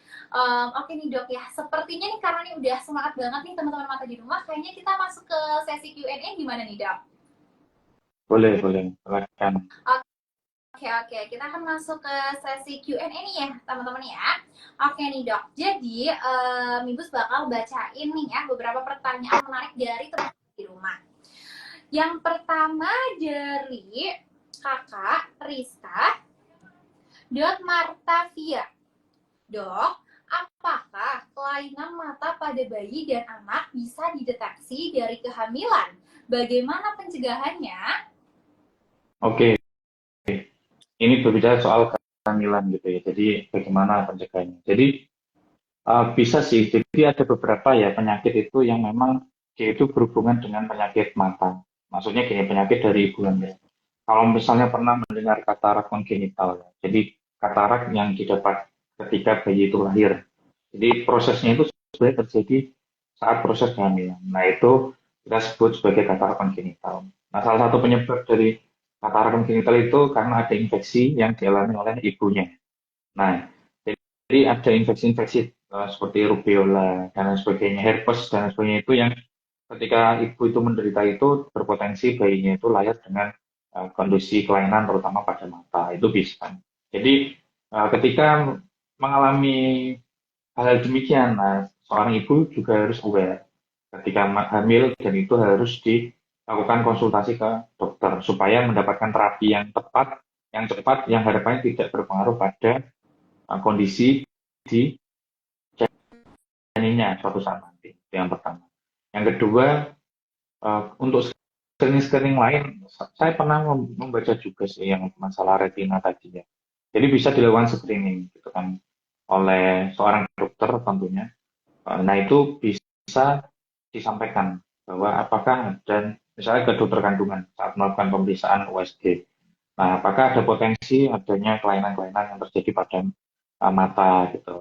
Oke nih dok ya, sepertinya nih karena ini udah semangat banget nih teman-teman mata di rumah, kayaknya kita masuk ke sesi Q&A gimana nih dok? Boleh, boleh. Silakan. Oke, kita akan masuk ke sesi Q&A nih ya teman-teman ya. Oke nih dok, jadi Mibus bakal bacain nih ya beberapa pertanyaan menarik dari teman-teman di rumah. Yang pertama dari Kakak Rizka Martavia. Dok, apakah kelainan mata pada bayi dan anak bisa dideteksi dari kehamilan? Bagaimana pencegahannya? Oke, ini berbicara soal kehamilan gitu ya. Jadi bagaimana pencegahannya? Jadi bisa sih. Jadi ada beberapa ya penyakit itu yang memang dia itu berhubungan dengan penyakit mata. Maksudnya gini, penyakit dari ibu hamil. Kalau misalnya pernah mendengar katarak kongenital, ya. Jadi katarak yang didapat ketika bayi itu lahir. Jadi prosesnya itu sebenarnya terjadi saat proses kehamilan. Nah itu kita sebut sebagai katarak kongenital. Nah salah satu penyebab dari katarak kongenital itu karena ada infeksi yang dialami oleh ibunya. Nah jadi ada infeksi-infeksi seperti rubella dan lain sebagainya, herpes dan lain sebagainya itu yang ketika ibu itu menderita itu berpotensi bayinya itu lahir dengan kondisi kelainan terutama pada mata itu bisa. Jadi ketika mengalami hal demikian, nah, seorang ibu juga harus aware ketika hamil dan itu harus dilakukan konsultasi ke dokter supaya mendapatkan terapi yang tepat, yang cepat, yang harapannya tidak berpengaruh pada kondisi di janinnya suatu saat nanti. Itu yang pertama. Yang kedua, untuk screening-screening lain, saya pernah membaca juga sih yang masalah retina tadi ya. Jadi bisa dilakukan screening gitu kan. oleh seorang dokter tentunya. Nah, itu bisa disampaikan bahwa apakah ada misalnya ke dokter kandungan saat melakukan pemeriksaan USG. Nah, apakah ada potensi adanya kelainan-kelainan yang terjadi pada mata gitu.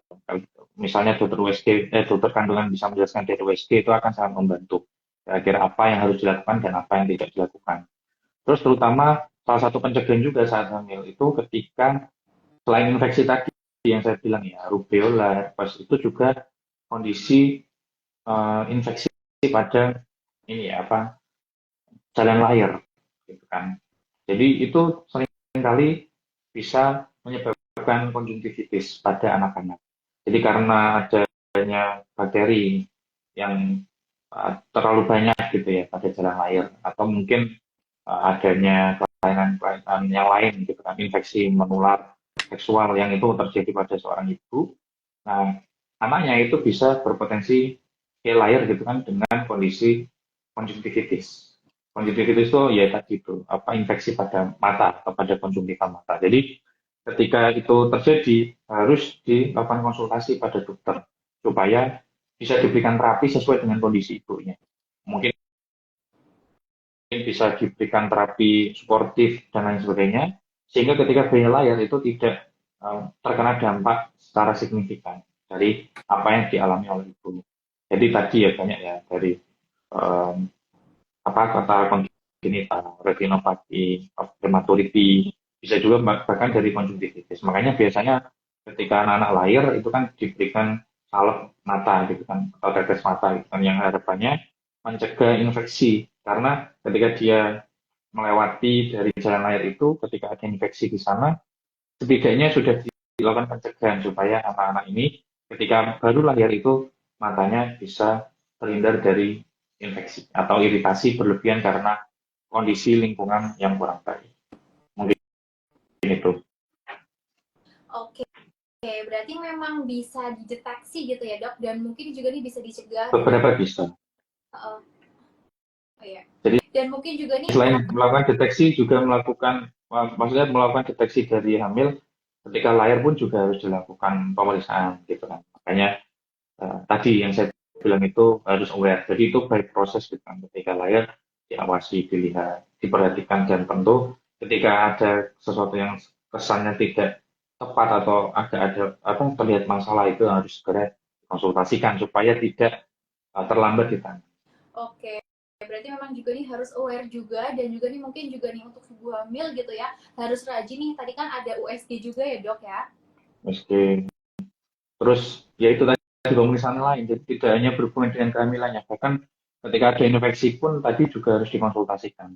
Misalnya dokter USG, dokter kandungan bisa menjelaskan dari USG itu akan sangat membantu. Kira-kira apa yang harus dilakukan dan apa yang tidak dilakukan. Terus terutama salah satu pencegahan juga saat hamil itu ketika selain infeksi tadi yang saya bilang ya, rubella, pas itu juga kondisi infeksi pada ini ya apa jalan lahir gitu kan. Jadi itu seringkali bisa menyebabkan konjungtivitis pada anak-anak. Jadi karena adanya bakteri yang terlalu banyak gitu ya pada jalan lahir atau mungkin adanya kelainan-kelainan yang lain gitu kan, infeksi menular seksual yang itu terjadi pada seorang ibu. Nah, anaknya itu bisa berpotensi lahir gitu kan dengan kondisi konjungtivitis. Konjungtivitis itu ya tadi itu apa infeksi pada mata atau pada konjungtiva mata. Jadi ketika itu terjadi harus dilakukan konsultasi pada dokter supaya bisa diberikan terapi sesuai dengan kondisi ibunya. Mungkin bisa diberikan terapi suportif dan lain sebagainya sehingga ketika bayi lahir itu tidak terkena dampak secara signifikan dari apa yang dialami oleh ibu. Jadi tadi ya banyak ya dari um, apa kata kongenital, retinopati, prematurity, bisa juga bahkan dari konjungtivitis. Makanya biasanya ketika anak-anak lahir itu kan diberikan salep mata gitu kan atau tetes mata gitu kan yang harapannya mencegah infeksi karena ketika dia melewati dari jalan lahir itu ketika ada infeksi di sana setidaknya sudah dilakukan pencegahan supaya anak-anak ini ketika baru lahir itu matanya bisa terhindar dari infeksi atau iritasi berlebihan karena kondisi lingkungan yang kurang baik. Mungkin itu. Oke, berarti memang bisa dideteksi gitu ya dok, dan mungkin juga nih bisa dicegah dengan Beberapa bisa. oh ya. Jadi Dan mungkin juga nih selain melakukan deteksi juga melakukan maksudnya melakukan deteksi dari hamil ketika lahir pun juga harus dilakukan pemeriksaan gitu kan. Makanya tadi yang saya bilang itu harus aware. Jadi itu baik proses gitu kan. Ketika lahir diawasi, dilihat, diperhatikan dan tentu ketika ada sesuatu yang kesannya tidak tepat atau ada apa terlihat masalah itu harus segera konsultasikan supaya tidak terlambat di tangan. oke, berarti memang juga nih harus aware juga dan juga nih mungkin juga nih untuk ibu hamil gitu ya harus rajin nih. Tadi kan ada USG juga ya dok ya. Meski terus ya itu tadi pemeriksaan lain, jadi tidak hanya berhubungan dengan kehamilannya, bahkan ketika ada infeksi pun tadi juga harus dikonsultasikan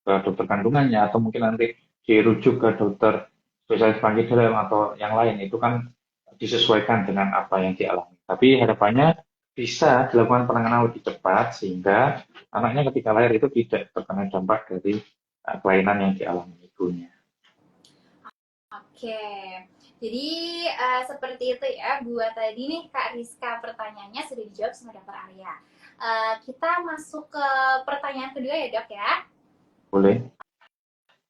ke dokter kandungannya atau mungkin nanti dirujuk ke dokter spesialis penyakit dalam atau yang lain itu kan disesuaikan dengan apa yang dialami. Tapi harapannya bisa dilakukan penanganan lebih cepat sehingga anaknya ketika lahir itu tidak terkena dampak dari kelainan yang dialami ibunya. Oke, jadi seperti itu ya buat tadi nih Kak Rizka, pertanyaannya sudah dijawab sama Dokter Arya. Kita masuk ke pertanyaan kedua ya dok ya. Boleh?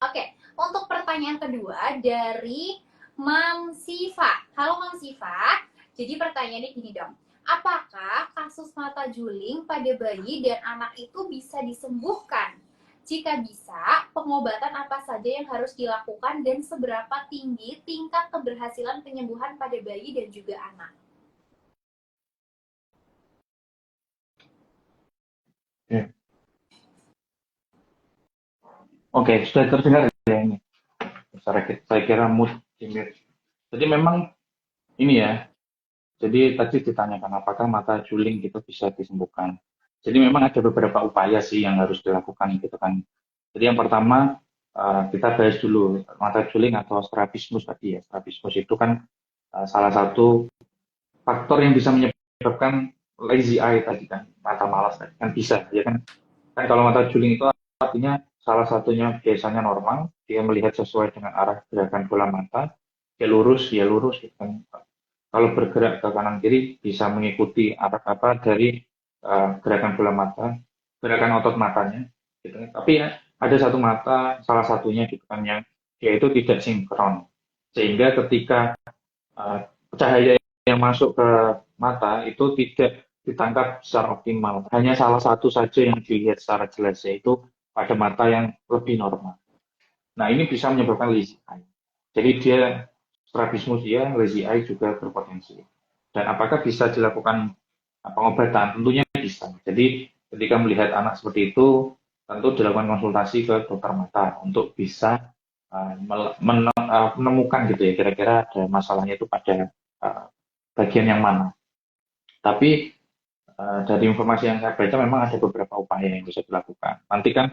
Oke, untuk pertanyaan kedua dari Mam Siva. Halo Mam Siva, jadi pertanyaannya gini dong. Apakah kasus mata juling pada bayi dan anak itu bisa disembuhkan? Jika bisa, pengobatan apa saja yang harus dilakukan dan seberapa tinggi tingkat keberhasilan penyembuhan pada bayi dan juga anak? Ya. Oke, sudah terdengar ya ini. Saya kira mood ini. Jadi memang ini ya. Jadi tadi ditanyakan apakah mata juling gitu bisa disembuhkan. Jadi memang ada beberapa upaya sih yang harus dilakukan gitu kan. Jadi yang pertama kita bahas dulu mata juling atau strabismus tadi ya. Strabismus itu kan salah satu faktor yang bisa menyebabkan lazy eye tadi kan, mata malas tadi kan bisa ya kan. Kan kalau mata juling itu artinya salah satunya biasanya normal, dia melihat sesuai dengan arah gerakan bola mata, dia lurus gitu kan. Kalau bergerak ke kanan kiri bisa mengikuti arah apa dari gerakan bola mata, gerakan otot matanya. Gitu. Tapi ya, ada satu mata, salah satunya gitu kan yang dia itu tidak sinkron, sehingga ketika uh, cahaya yang masuk ke mata itu tidak ditangkap secara optimal. Hanya salah satu saja yang dilihat secara jelas, yaitu pada mata yang lebih normal. Nah, ini bisa menyebabkan lazy eye. Jadi dia strabismus ya, lazy eye juga berpotensi. Dan apakah bisa dilakukan pengobatan? Tentunya bisa. Jadi ketika melihat anak seperti itu, tentu dilakukan konsultasi ke dokter mata untuk bisa menemukan gitu ya, kira-kira ada masalahnya itu pada bagian yang mana. Tapi dari informasi yang saya baca memang ada beberapa upaya yang bisa dilakukan. Nanti kan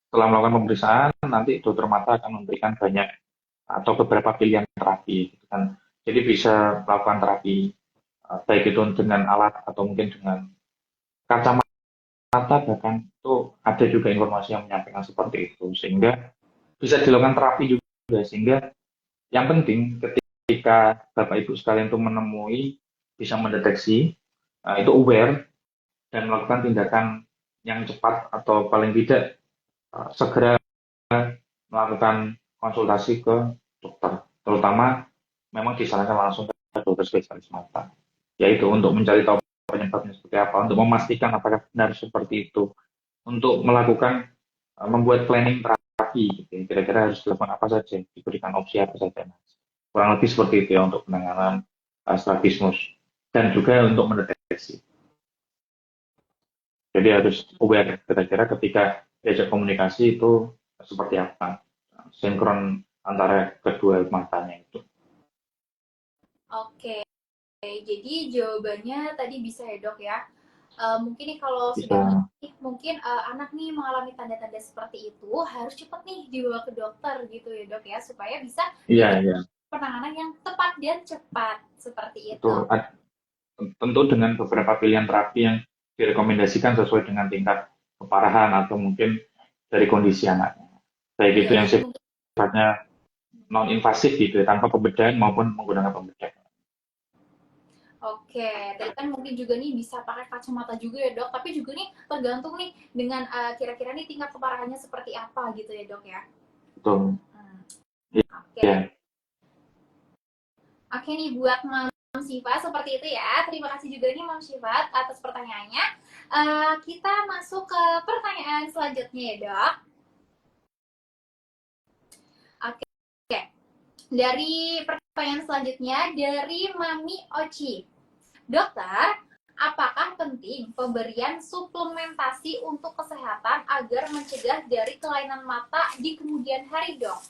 setelah melakukan pemeriksaan, nanti dokter mata akan memberikan banyak atau beberapa pilihan terapi, gitu kan. Jadi bisa melakukan terapi baik itu dengan alat atau mungkin dengan kacamata, bahkan itu ada juga informasi yang menyampaikan seperti itu, sehingga bisa dilakukan terapi juga. Sehingga yang penting ketika Bapak Ibu sekalian itu menemui, bisa mendeteksi, itu aware dan melakukan tindakan yang cepat atau paling tidak segera melakukan konsultasi ke dokter, terutama memang disarankan langsung ke dokter spesialis mata, yaitu untuk mencari tahu penyebabnya seperti apa, untuk memastikan apakah benar seperti itu, untuk melakukan membuat planning terapi, gitu ya. Kira-kira harus dilakukan apa saja, diberikan opsi apa saja, kurang lebih seperti itu ya untuk penanganan strabismus dan juga untuk mendeteksi. Jadi harus aware kira-kira ketika diajak komunikasi itu seperti apa, sinkron antara kedua matanya itu. Oke, jadi jawabannya tadi bisa ya dok ya. Mungkin nih kalau sudah Bisa, mungkin anak nih mengalami tanda-tanda seperti itu harus cepat nih dibawa ke dokter gitu ya dok ya supaya bisa iya, diberikan iya, penanganan yang tepat dan cepat seperti itu. betul. Tentu dengan beberapa pilihan terapi yang direkomendasikan sesuai dengan tingkat keparahan atau mungkin dari kondisi anaknya. Baik itu Iya, yang jadi mungkin sifatnya non-invasif gitu ya, tanpa pembedahan maupun menggunakan pembedahan. oke, tadi kan mungkin juga nih bisa pakai kacamata juga ya dok, tapi juga nih tergantung nih dengan kira-kira nih tingkat keparahannya seperti apa gitu ya dok ya. Betul. Hmm, Iya. oke. Oke nih buat Mam Siva seperti itu ya. Terima kasih juga nih Mam Siva atas pertanyaannya. Kita masuk ke pertanyaan selanjutnya ya dok. Oke, dari pertanyaan selanjutnya dari Mami Oci. Dokter, apakah penting pemberian suplementasi untuk kesehatan agar mencegah dari kelainan mata di kemudian hari dok?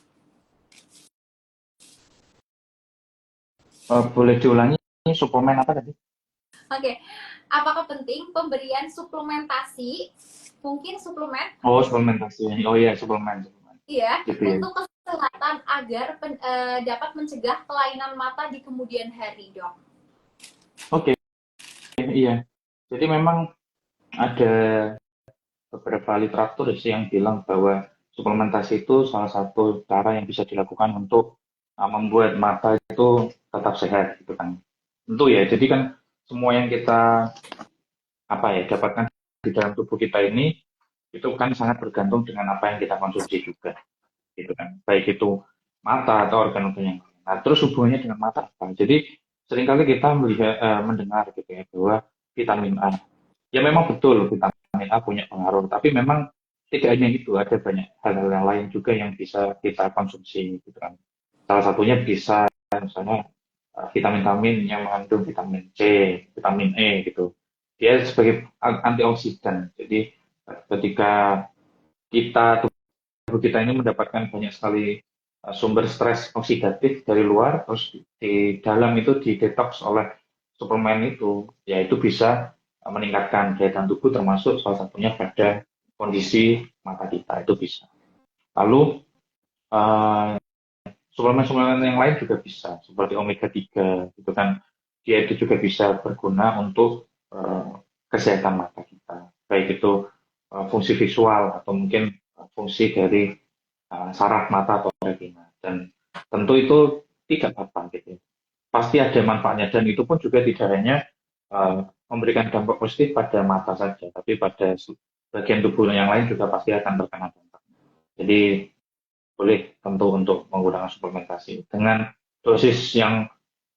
Boleh diulangi suplemen apa tadi? Oke, apakah penting pemberian suplementasi, mungkin suplemen, Oh, suplementasi. Oh iya, suplemen. iya, Gitu ya. untuk kesehatan agar dapat mencegah kelainan mata di kemudian hari, dok. Oke, iya. Jadi memang ada beberapa literatur sih yang bilang bahwa suplementasi itu salah satu cara yang bisa dilakukan untuk membuat mata itu tetap sehat gitu kan. Tentu ya, jadi kan semua yang kita dapatkan di dalam tubuh kita ini itu kan sangat bergantung dengan apa yang kita konsumsi juga gitu kan. Baik itu mata atau organ-organ yang lain. Nah, terus hubungannya dengan mata apa? Jadi seringkali kita melihat mendengar gitu ya bahwa vitamin A. Ya memang betul vitamin A punya pengaruh, tapi memang tidak hanya itu, ada banyak hal-hal yang lain juga yang bisa kita konsumsi gitu kan. Salah satunya bisa misalnya vitamin-vitamin yang mengandung vitamin C, vitamin E gitu. Dia sebagai antioksidan. Jadi ketika tubuh kita ini mendapatkan banyak sekali sumber stres oksidatif dari luar, terus di dalam itu didetoks oleh suplemen itu, ya itu bisa meningkatkan daya tahan tubuh termasuk salah satunya pada kondisi mata kita itu bisa. Lalu uh, suplemen-suplemen yang lain juga bisa, seperti omega 3 gitu kan. Dia itu juga bisa berguna untuk kesehatan mata kita. Baik itu fungsi visual atau mungkin fungsi dari saraf mata atau retina. Dan tentu itu tidak apa-apa gitu. Pasti ada manfaatnya dan itu pun juga tidak hanya memberikan dampak positif pada mata saja, tapi pada bagian tubuh yang lain juga pasti akan terkena dampak. Jadi boleh tentu untuk menggunakan suplementasi dengan dosis yang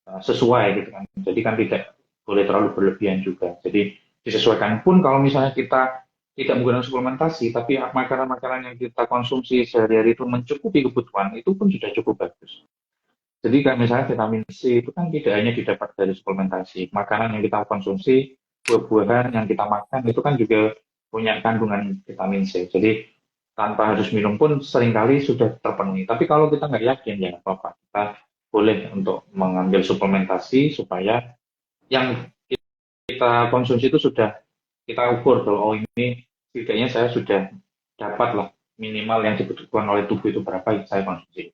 sesuai gitu kan. Jadi kan tidak boleh terlalu berlebihan juga. Jadi disesuaikan pun kalau misalnya kita tidak menggunakan suplementasi, tapi makanan-makanan yang kita konsumsi sehari-hari itu mencukupi kebutuhan, itu pun sudah cukup bagus. Jadi kan misalnya vitamin C itu kan tidak hanya didapat dari suplementasi, makanan yang kita konsumsi, buah-buahan yang kita makan itu kan juga punya kandungan vitamin C. Jadi tanpa harus minum pun seringkali sudah terpenuhi. Tapi kalau kita nggak yakin ya nggak apa-apa, kita boleh untuk mengambil suplementasi supaya yang kita konsumsi itu sudah kita ukur kalau oh ini setidaknya saya sudah dapat lah minimal yang dibutuhkan oleh tubuh itu berapa yang saya konsumsi.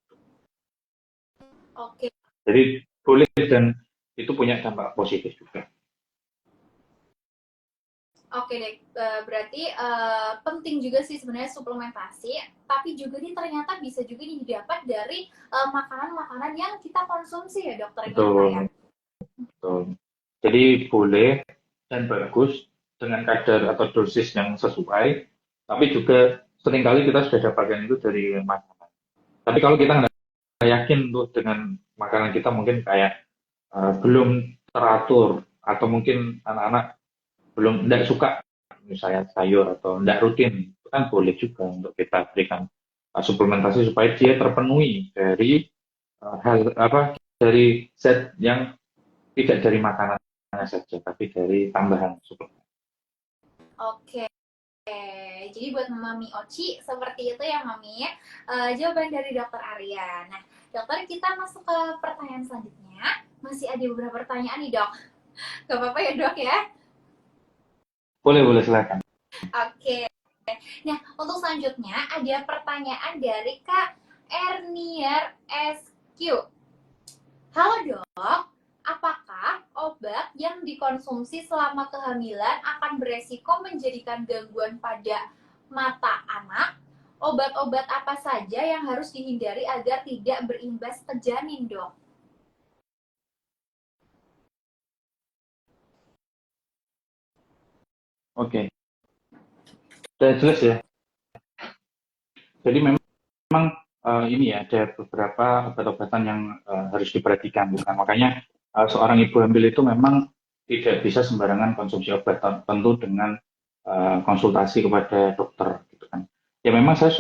Oke. Jadi boleh dan itu punya dampak positif juga. Oke deh, berarti penting juga sih sebenarnya suplementasi, tapi juga nih ternyata bisa juga didapat dari makanan-makanan yang kita konsumsi ya dokter Gita ya. Betul, betul. Jadi boleh dan bagus dengan kadar atau dosis yang sesuai, tapi juga seringkali kita sudah dapatkan itu dari makanan. Tapi kalau kita nggak yakin tuh dengan makanan kita mungkin kayak belum teratur atau mungkin anak-anak belum tidak suka misalnya sayur atau tidak rutin itu kan boleh juga untuk kita berikan suplementasi supaya dia terpenuhi dari hal apa dari zat yang tidak dari makanan saja tapi dari tambahan suplemen. Oke. Jadi buat Mami Oci seperti itu ya Mami. Jawaban dari Dokter Arya. Nah, dokter kita masuk ke pertanyaan selanjutnya. Masih ada beberapa pertanyaan nih dok. Gak apa-apa ya dok ya? Boleh silakan. Oke. Nah, untuk selanjutnya ada pertanyaan dari Kak Ernier SQ. Halo dok, apakah obat yang dikonsumsi selama kehamilan akan beresiko menjadikan gangguan pada mata anak? Obat-obat apa saja yang harus dihindari agar tidak berimbas ke janin, dok? Oke, sudah jelas ya. Jadi memang ini ya ada beberapa obat-obatan yang harus diperhatikan bukan makanya seorang ibu hamil itu memang tidak bisa sembarangan konsumsi obat tentu dengan konsultasi kepada dokter gitu kan. Ya memang saya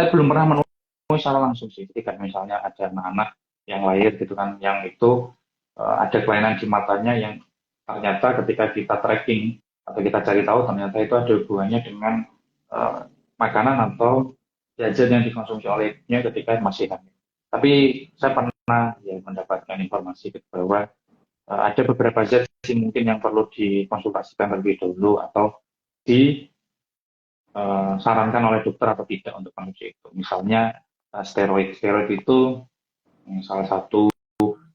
belum pernah menemui secara langsung sih. Jadi kayak misalnya ada anak-anak yang lahir gitu kan, yang itu ada kelainan di matanya yang ternyata ketika kita tracking atau kita cari tahu ternyata itu ada hubungannya dengan eh, makanan atau zat yang dikonsumsi oleh ibunya ketika masih hamil. Tapi saya pernah ya mendapatkan informasi bahwa ada beberapa zat sih mungkin yang perlu dikonsultasikan terlebih dahulu atau disarankan oleh dokter atau tidak untuk kondisi itu. Misalnya steroid. Steroid itu salah satu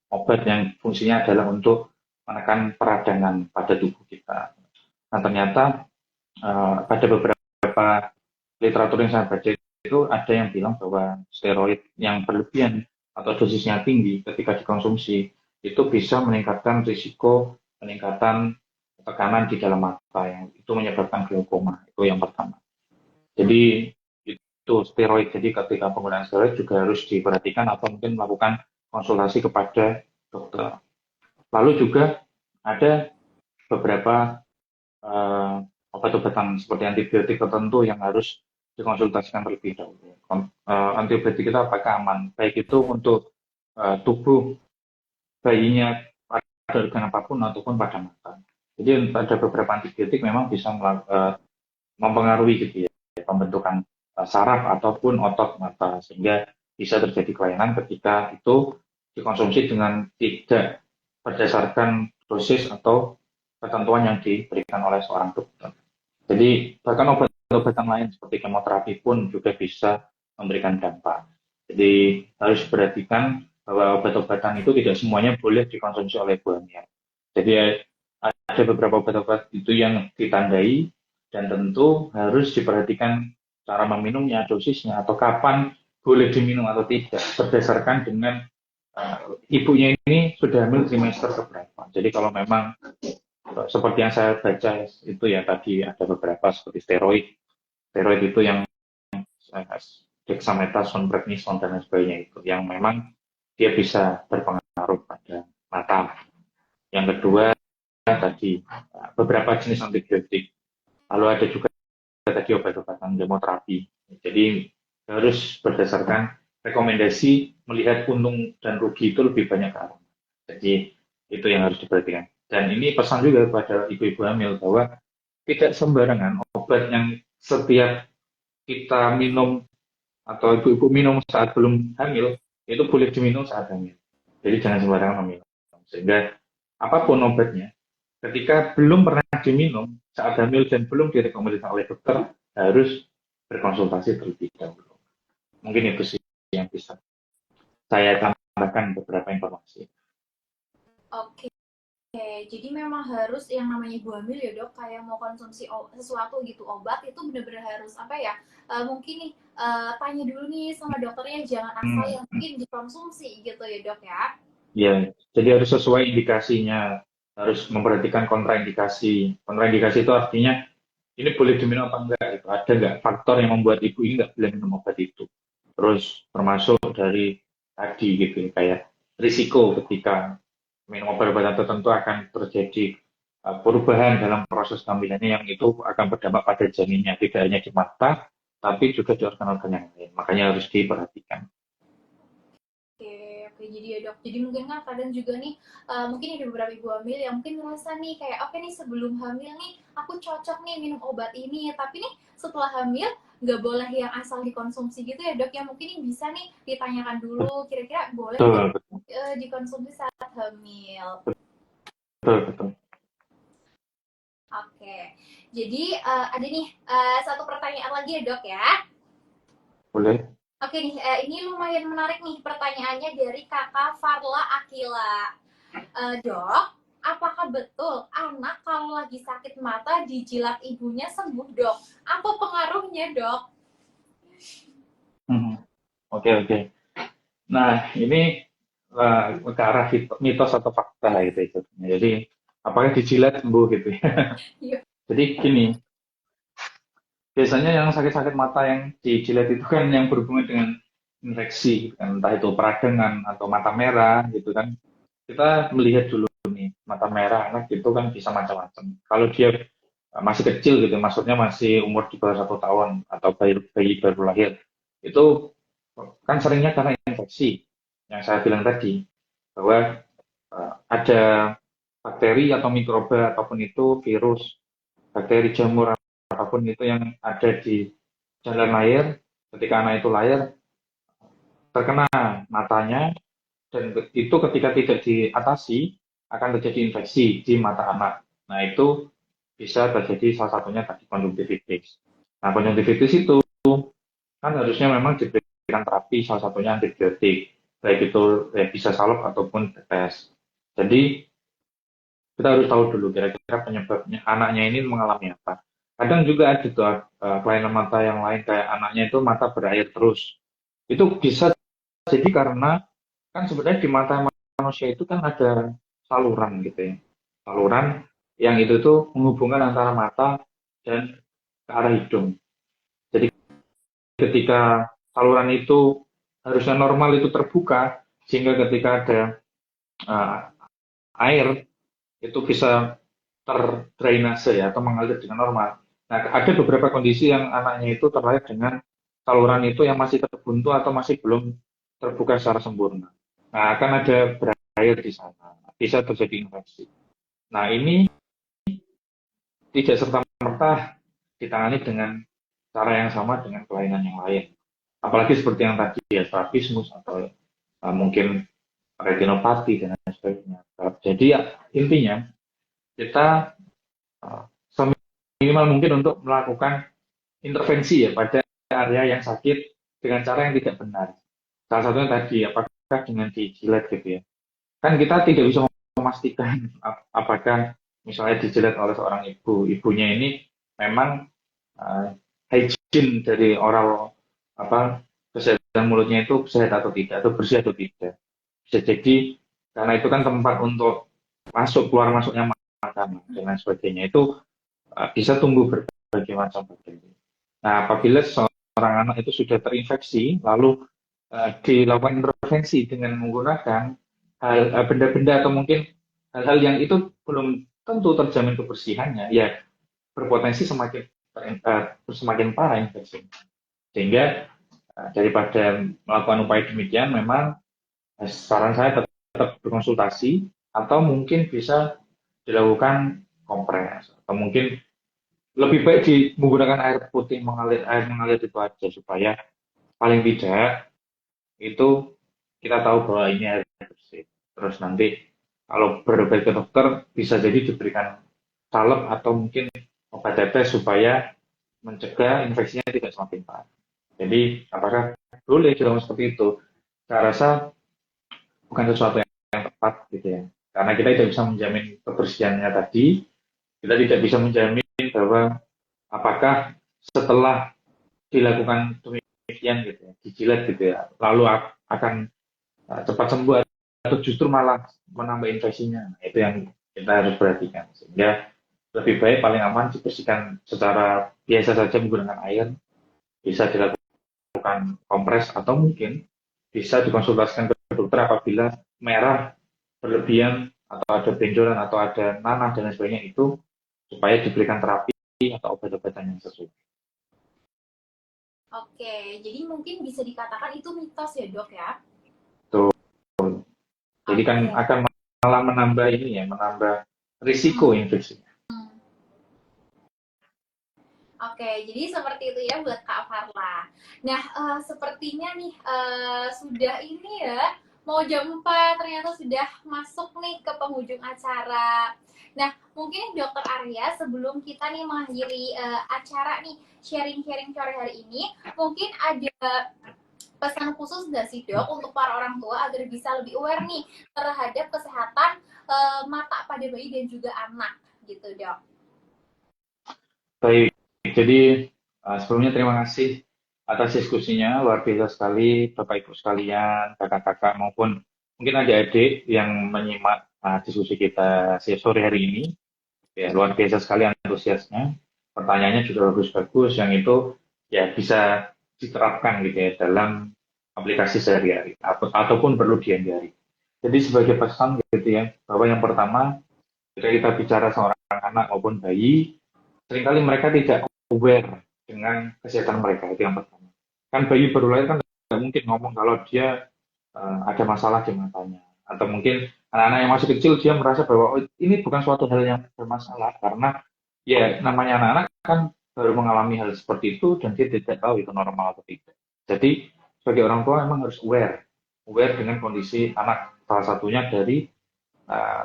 obat yang fungsinya adalah untuk menekan peradangan pada tubuh kita. Nah ternyata pada beberapa literatur yang saya baca itu ada yang bilang bahwa steroid yang berlebihan atau dosisnya tinggi ketika dikonsumsi itu bisa meningkatkan risiko peningkatan tekanan di dalam mata yang itu menyebabkan glaukoma. Itu yang pertama. Jadi itu steroid. Jadi ketika penggunaan steroid juga harus diperhatikan atau mungkin melakukan konsultasi kepada dokter. Lalu juga ada beberapa obat-obatan seperti antibiotik tertentu yang harus dikonsultasikan terlebih dahulu. Antibiotik itu apakah aman? Baik itu untuk tubuh bayinya pada organ apapun ataupun pada mata. Jadi ada beberapa antibiotik memang bisa mempengaruhi gitu ya pembentukan saraf ataupun otot mata sehingga bisa terjadi kelainan ketika itu dikonsumsi dengan tidak berdasarkan dosis atau ketentuan yang diberikan oleh seorang dokter. Jadi bahkan obat-obatan lain seperti kemoterapi pun juga bisa memberikan dampak. Jadi harus diperhatikan bahwa obat-obatan itu tidak semuanya boleh dikonsumsi oleh ibu hamil. Jadi ada beberapa obat-obat itu yang ditandai dan tentu harus diperhatikan cara meminumnya, dosisnya, atau kapan boleh diminum atau tidak berdasarkan dengan ibunya ini sudah hamil trimester keberapa. Jadi kalau memang seperti yang saya baca itu ya tadi ada beberapa seperti steroid, steroid itu yang dexamethasone, prednisone dan lain sebagainya itu yang memang dia bisa berpengaruh pada batal. Yang kedua tadi beberapa jenis antibiotik. Lalu ada juga tadi obat-obatan kemoterapi. Jadi harus berdasarkan rekomendasi melihat untung dan rugi itu lebih banyak ke arah. Jadi itu yang harus diperhatikan. Dan ini pesan juga kepada ibu-ibu hamil bahwa tidak sembarangan obat yang setiap kita minum atau ibu-ibu minum saat belum hamil itu boleh diminum saat hamil. Jadi jangan sembarangan meminum. Sehingga apapun obatnya, ketika belum pernah diminum saat hamil dan belum direkomendasikan oleh dokter, harus berkonsultasi terlebih dahulu. Mungkin itu sih yang bisa saya tambahkan beberapa informasi. Oke. Jadi memang harus yang namanya ibu hamil ya dok, kayak mau konsumsi sesuatu gitu obat itu benar-benar harus apa ya? Mungkin nih tanya dulu nih sama dokternya, jangan asal yang mungkin dikonsumsi gitu ya dok ya. Ya, jadi harus sesuai indikasinya, harus memperhatikan kontraindikasi. Kontraindikasi itu artinya ini boleh diminum apa enggak? Itu ada nggak faktor yang membuat ibu ini nggak boleh minum obat itu? Terus termasuk dari tadi gitu ya, kayak risiko ketika minum obat-obatan tertentu akan terjadi perubahan dalam proses kehamilannya yang itu akan berdampak pada janinnya, tidak hanya di mata, tapi juga di organ-organ yang lain. Makanya harus diperhatikan. Oke, jadi ya dok. Jadi mungkin kan kadang juga nih, mungkin ada beberapa ibu hamil yang mungkin ngerasa nih kayak, oke nih sebelum hamil nih, aku cocok nih minum obat ini. Tapi nih setelah hamil, nggak boleh yang asal dikonsumsi gitu ya dok. Yang mungkin nih bisa nih ditanyakan dulu, kira-kira boleh nggak Betul, dikonsumsi saat hamil. betul, betul. Oke, jadi ada nih satu pertanyaan lagi ya dok ya. Boleh. Oke nih, ini lumayan menarik nih pertanyaannya dari kakak Farla Akila. Dok, apakah betul anak kalau lagi sakit mata dijilat ibunya sembuh dok? Apa pengaruhnya dok? Oke, oke. Nah, ini ke arah mitos atau fakta gitu. Jadi, apakah dijilat sembuh gitu ya? Iya. Jadi gini, biasanya yang sakit-sakit mata yang dijilat itu kan yang berhubungan dengan infeksi, kan entah itu peradangan atau mata merah gitu kan. Kita melihat dulu nih, mata merah anak itu kan bisa macam-macam. Kalau dia masih kecil gitu, maksudnya masih umur di bawah 1 tahun atau bayi baru lahir, itu kan seringnya karena infeksi yang saya bilang tadi, bahwa ada bakteri atau mikroba apapun itu, virus, bakteri, jamur apapun itu yang ada di jalan lahir. Ketika anak itu lahir terkena matanya, dan itu ketika tidak diatasi akan terjadi infeksi di mata anak. Nah, itu bisa terjadi salah satunya tadi konjungtivitis. Nah, konjungtivitis itu kan harusnya memang diberikan terapi, salah satunya antibiotik, baik itu bisa salep ataupun tetes. Jadi kita harus tahu dulu kira-kira penyebabnya anaknya ini mengalami apa. Kadang juga ada tuh kelainan mata yang lain, kayak anaknya itu mata berair terus. Itu bisa jadi karena kan sebenarnya di mata manusia itu kan ada saluran gitu ya. Saluran yang itu tuh menghubungkan antara mata dan ke arah hidung. Jadi ketika saluran itu harusnya normal itu terbuka, sehingga ketika ada uh, air itu bisa terdrainase ya atau mengalir dengan normal. Nah, ada beberapa kondisi yang anaknya itu terlahir dengan saluran itu yang masih terbuntu atau masih belum terbuka secara sempurna. Nah, akan ada berair di sana, bisa terjadi infeksi. Nah, ini tidak serta-merta ditangani dengan cara yang sama dengan kelainan yang lain. Apalagi seperti yang tadi ya, strabismus atau mungkin retinopati dan lain sebagainya. Jadi ya, intinya kita seminimal mungkin untuk melakukan intervensi ya pada area yang sakit dengan cara yang tidak benar. Salah satunya tadi apakah dengan dijilat gitu ya. Kan kita tidak bisa memastikan apakah misalnya dijilat oleh seorang ibu, ibunya ini memang hygiene dari oral kesehatan mulutnya itu sehat atau tidak, atau bersih atau tidak. Bisa jadi karena itu kan tempat untuk masuk keluar masuknya makanan dan lain sebagainya, itu bisa tumbuh berbagai macam bakteri. Nah, apabila seorang anak itu sudah terinfeksi, lalu dilakukan intervensi dengan menggunakan benda-benda atau mungkin hal-hal yang itu belum tentu terjamin kebersihannya, ya berpotensi semakin parah infeksi. Sehingga daripada melakukan upaya demikian, memang saran saya tetap berkonsultasi atau mungkin bisa dilakukan kompres atau mungkin lebih baik menggunakan air putih mengalir itu aja supaya paling tidak itu kita tahu bahwa ini air bersih. Terus nanti kalau berobat ke dokter bisa jadi diberikan salep atau mungkin obat tetes supaya mencegah infeksinya tidak semakin parah. Jadi apakah boleh dilakukan seperti itu? Saya rasa bukan sesuatu yang tepat gitu ya. Karena kita tidak bisa menjamin kebersihannya tadi, kita tidak bisa menjamin bahwa apakah setelah dilakukan demikian gitu ya, dijilat gitu ya, lalu akan cepat sembuh atau justru malah menambah infeksinya. Nah, itu yang kita harus perhatikan. Sehingga lebih baik paling aman dibersihkan secara biasa saja menggunakan air, bisa dilakukan kompres atau mungkin bisa dikonsultasikan ke dokter apabila merah berlebihan atau ada benjolan atau ada nanah dan lain sebagainya itu supaya diberikan terapi atau obat-obatan yang sesuai. Oke, jadi mungkin bisa dikatakan itu mitos ya dok ya? Betul. Jadi kan Oke. akan malah menambah ini ya, menambah risiko infeksi. Oke, jadi seperti itu ya buat Kak Farla. Nah, sepertinya nih sudah ini ya, mau jam 4 ternyata sudah masuk nih ke penghujung acara. Nah, mungkin Dokter Arya sebelum kita nih mengakhiri acara nih sharing-sharing sore hari ini, mungkin ada pesan khusus nggak sih dok untuk para orang tua agar bisa lebih aware nih terhadap kesehatan mata pada bayi dan juga anak gitu dok? Baik, jadi sebelumnya terima kasih atas diskusinya, luar biasa sekali Bapak Ibu sekalian, kakak-kakak maupun mungkin adik-adik yang menyimak diskusi kita sore hari ini. Ya, luar biasa sekali antusiasnya. Pertanyaannya juga bagus-bagus, yang itu ya bisa diterapkan gitu ya dalam aplikasi sehari-hari ataupun perlu dihindari. Jadi sebagai pesan gitu ya, bahwa yang pertama ketika kita bicara seorang anak maupun bayi, seringkali mereka tidak aware dengan kesehatan mereka, itu yang pertama. Kan bayi baru lahir kan tidak mungkin ngomong kalau dia ada masalah di matanya. Atau mungkin anak-anak yang masih kecil dia merasa bahwa oh, ini bukan suatu hal yang bermasalah karena ya namanya anak-anak kan baru mengalami hal seperti itu dan dia tidak tahu itu normal atau tidak. Jadi sebagai orang tua memang harus aware dengan kondisi anak, salah satunya dari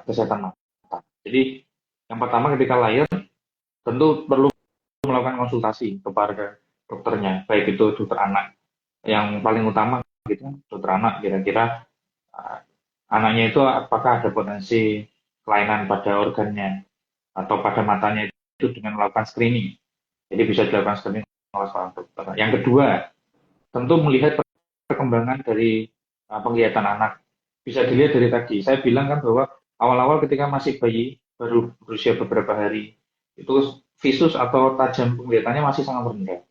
kesehatan mata. Jadi yang pertama ketika lahir tentu perlu melakukan konsultasi kepada dokternya, baik itu dokter anak yang paling utama gitu, dokter anak kira-kira anaknya itu apakah ada potensi kelainan pada organnya atau pada matanya itu dengan melakukan screening. Jadi bisa dilakukan screening oleh seorang dokter. Yang kedua, tentu melihat perkembangan dari penglihatan anak. Bisa dilihat dari tadi, saya bilang kan bahwa awal-awal ketika masih bayi, baru berusia beberapa hari, itu visus atau tajam penglihatannya masih sangat rendah.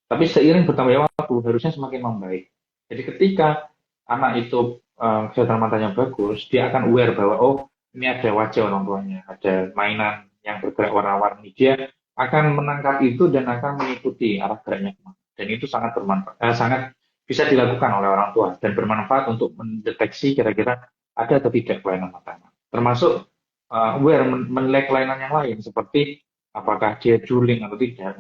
Tapi seiring bertambahnya waktu, harusnya semakin membaik. Jadi ketika anak itu kesehatan matanya bagus, dia akan aware bahwa oh ini ada wajah orang tuanya, ada mainan yang bergerak warna-warni. Dia akan menangkap itu dan akan mengikuti arah geraknya kemana. Dan itu sangat bermanfaat, sangat bisa dilakukan oleh orang tua dan bermanfaat untuk mendeteksi kira-kira ada atau tidak kelainan matanya. Termasuk aware menilai kelainan yang lain seperti apakah dia juling atau tidak,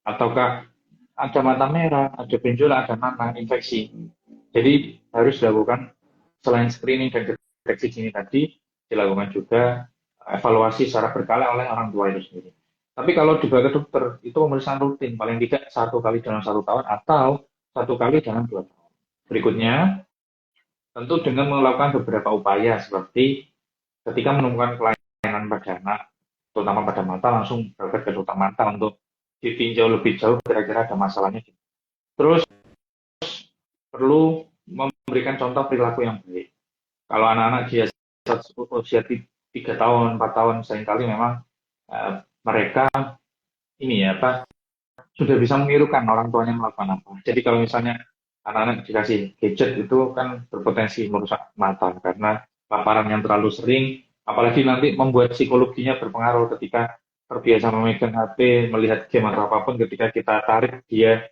ataukah ada mata merah, ada benjolan, ada nanah, infeksi. Jadi harus dilakukan selain screening dan deteksi dini tadi, dilakukan juga evaluasi secara berkala oleh orang tua itu sendiri. Tapi kalau dibawa ke dokter, itu pemeriksaan rutin, paling tidak 1 kali dalam 1 tahun atau 1 kali dalam 2 tahun. Berikutnya, tentu dengan melakukan beberapa upaya seperti ketika menemukan kelainan pada anak, terutama pada mata, langsung berangkat ke dokter mata untuk ditinjau lebih jauh kira-kira ada masalahnya. Terus perlu memberikan contoh perilaku yang baik. Kalau anak-anak dia usia 3 tahun, 4 tahun, seringkali memang mereka ini ya apa sudah bisa menirukan orang tuanya melakukan apa. Jadi kalau misalnya anak-anak dikasih gadget itu kan berpotensi merusak mata karena paparan yang terlalu sering, apalagi nanti membuat psikologinya berpengaruh ketika terbiasa memegang HP, melihat game atau apapun, ketika kita tarik dia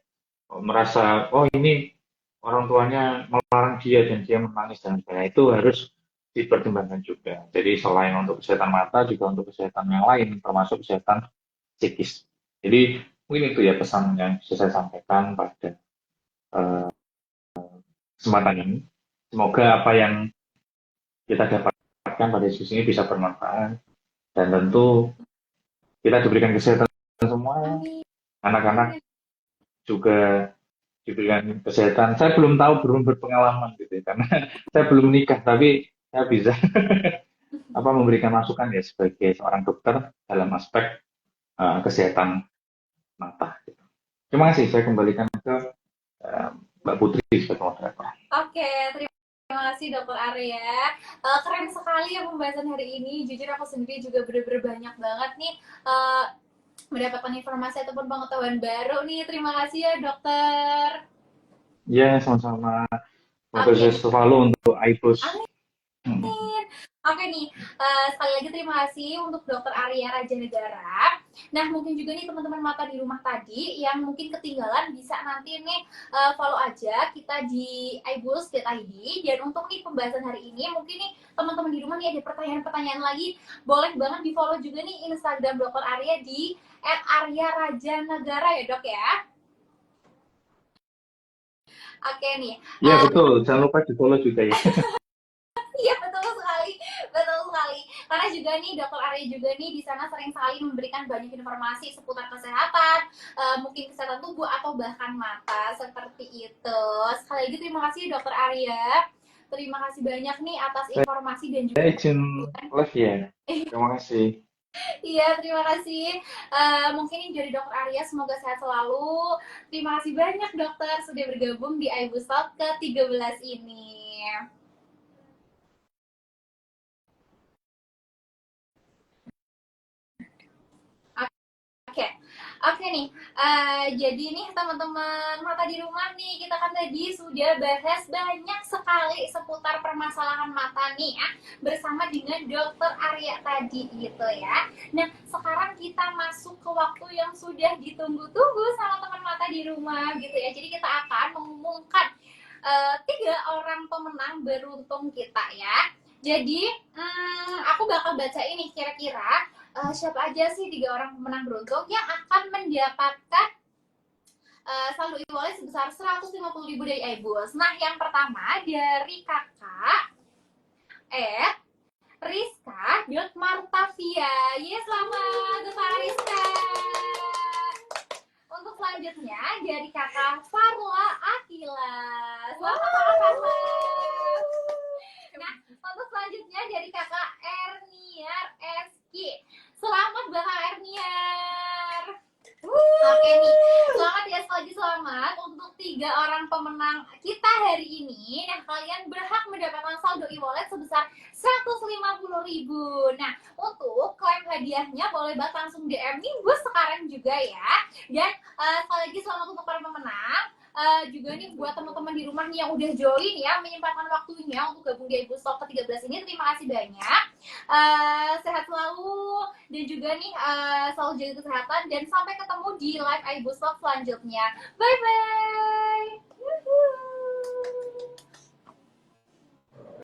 merasa, oh ini orang tuanya melarang dia dan dia menangis dan sebagainya, itu harus dipertimbangkan juga. Jadi selain untuk kesehatan mata, juga untuk kesehatan yang lain, termasuk kesehatan psikis. Jadi mungkin itu ya pesan yang bisa saya sampaikan pada uh, kesempatan ini. Semoga apa yang kita dapatkan pada diskusi ini bisa bermanfaat dan tentu kita diberikan kesehatan semua, Amin. anak-anak juga diberikan kesehatan. Saya belum tahu, belum berpengalaman gitu ya, karena saya belum nikah, tapi saya bisa memberikan masukan ya sebagai seorang dokter dalam aspek kesehatan mata. Gitu. Terima kasih, saya kembalikan ke Mbak Putri sebagai moderator. Oke, terima kasih Dokter Arya. Keren sekali ya pembahasan hari ini. Jujur aku sendiri juga bener-bener banyak banget nih mendapatkan informasi ataupun pengetahuan baru nih. Terima kasih ya Dokter. Ya, sama-sama. Semoga Oke, sukses selalu untuk IPUS. amin. Oke nih, sekali lagi terima kasih untuk Dokter Arya Raja Negara. Nah, mungkin juga nih teman-teman mata di rumah tadi yang mungkin ketinggalan bisa nanti nih follow aja kita di iBoost.id. Dan untuk nih pembahasan hari ini, mungkin nih teman-teman di rumah nih ada pertanyaan-pertanyaan lagi, boleh banget di follow juga nih Instagram Dokter Arya di @arya_raja_negara ya dok ya. Oke nih. Ya betul, jangan lupa di follow juga ya. Iya betul sekali, betul sekali. Karena juga nih Dokter Arya juga nih di sana sering sekali memberikan banyak informasi seputar kesehatan, mungkin kesehatan tubuh atau bahkan mata seperti itu. Sekali lagi terima kasih Dokter Arya. Terima kasih banyak nih atas informasi dan juga Saya izin live ya. Terima kasih. Iya, terima kasih. Mungkin ini dari Dokter Arya, semoga sehat selalu. Terima kasih banyak dokter sudah bergabung di iBoost Talk ke-13 ini. Oke, oke nih. Jadi nih teman-teman mata di rumah nih, kita kan tadi sudah bahas banyak sekali seputar permasalahan mata nih ya, bersama dengan Dokter Arya tadi gitu ya. Nah, sekarang kita masuk ke waktu yang sudah ditunggu-tunggu sama teman mata di rumah gitu ya. Jadi kita akan mengumumkan 3 orang pemenang beruntung kita ya. Jadi aku bakal baca ini kira-kira siapa aja sih 3 orang pemenang beruntung yang akan mendapatkan saldo e-wallet sebesar 150.000 dari iBoost. Nah, yang pertama dari kakak Rizka.Martavia. Yes, selamat untuk Rizka. Untuk selanjutnya dari kakak Farla Akila. Selamat kakak Farla. Nah, untuk selanjutnya dari kakak Erniar Eski. Selamat kakak Erniar. Oke nih, selamat ya, sekali lagi selamat untuk 3 orang pemenang kita hari ini. Nah, kalian berhak mendapatkan saldo e-wallet sebesar 150.000. Nah, untuk klaim hadiahnya boleh banget langsung DM nih gue sekarang juga ya. Dan sekali lagi selamat untuk para pemenang. Juga nih buat teman-teman di rumah nih yang udah join ya, menyempatkan waktunya untuk gabung di iBoost Talk ke-13 ini. Terima kasih banyak. Sehat selalu dan juga nih selalu jaga kesehatan dan sampai ketemu di live iBoost Talk selanjutnya. Bye bye.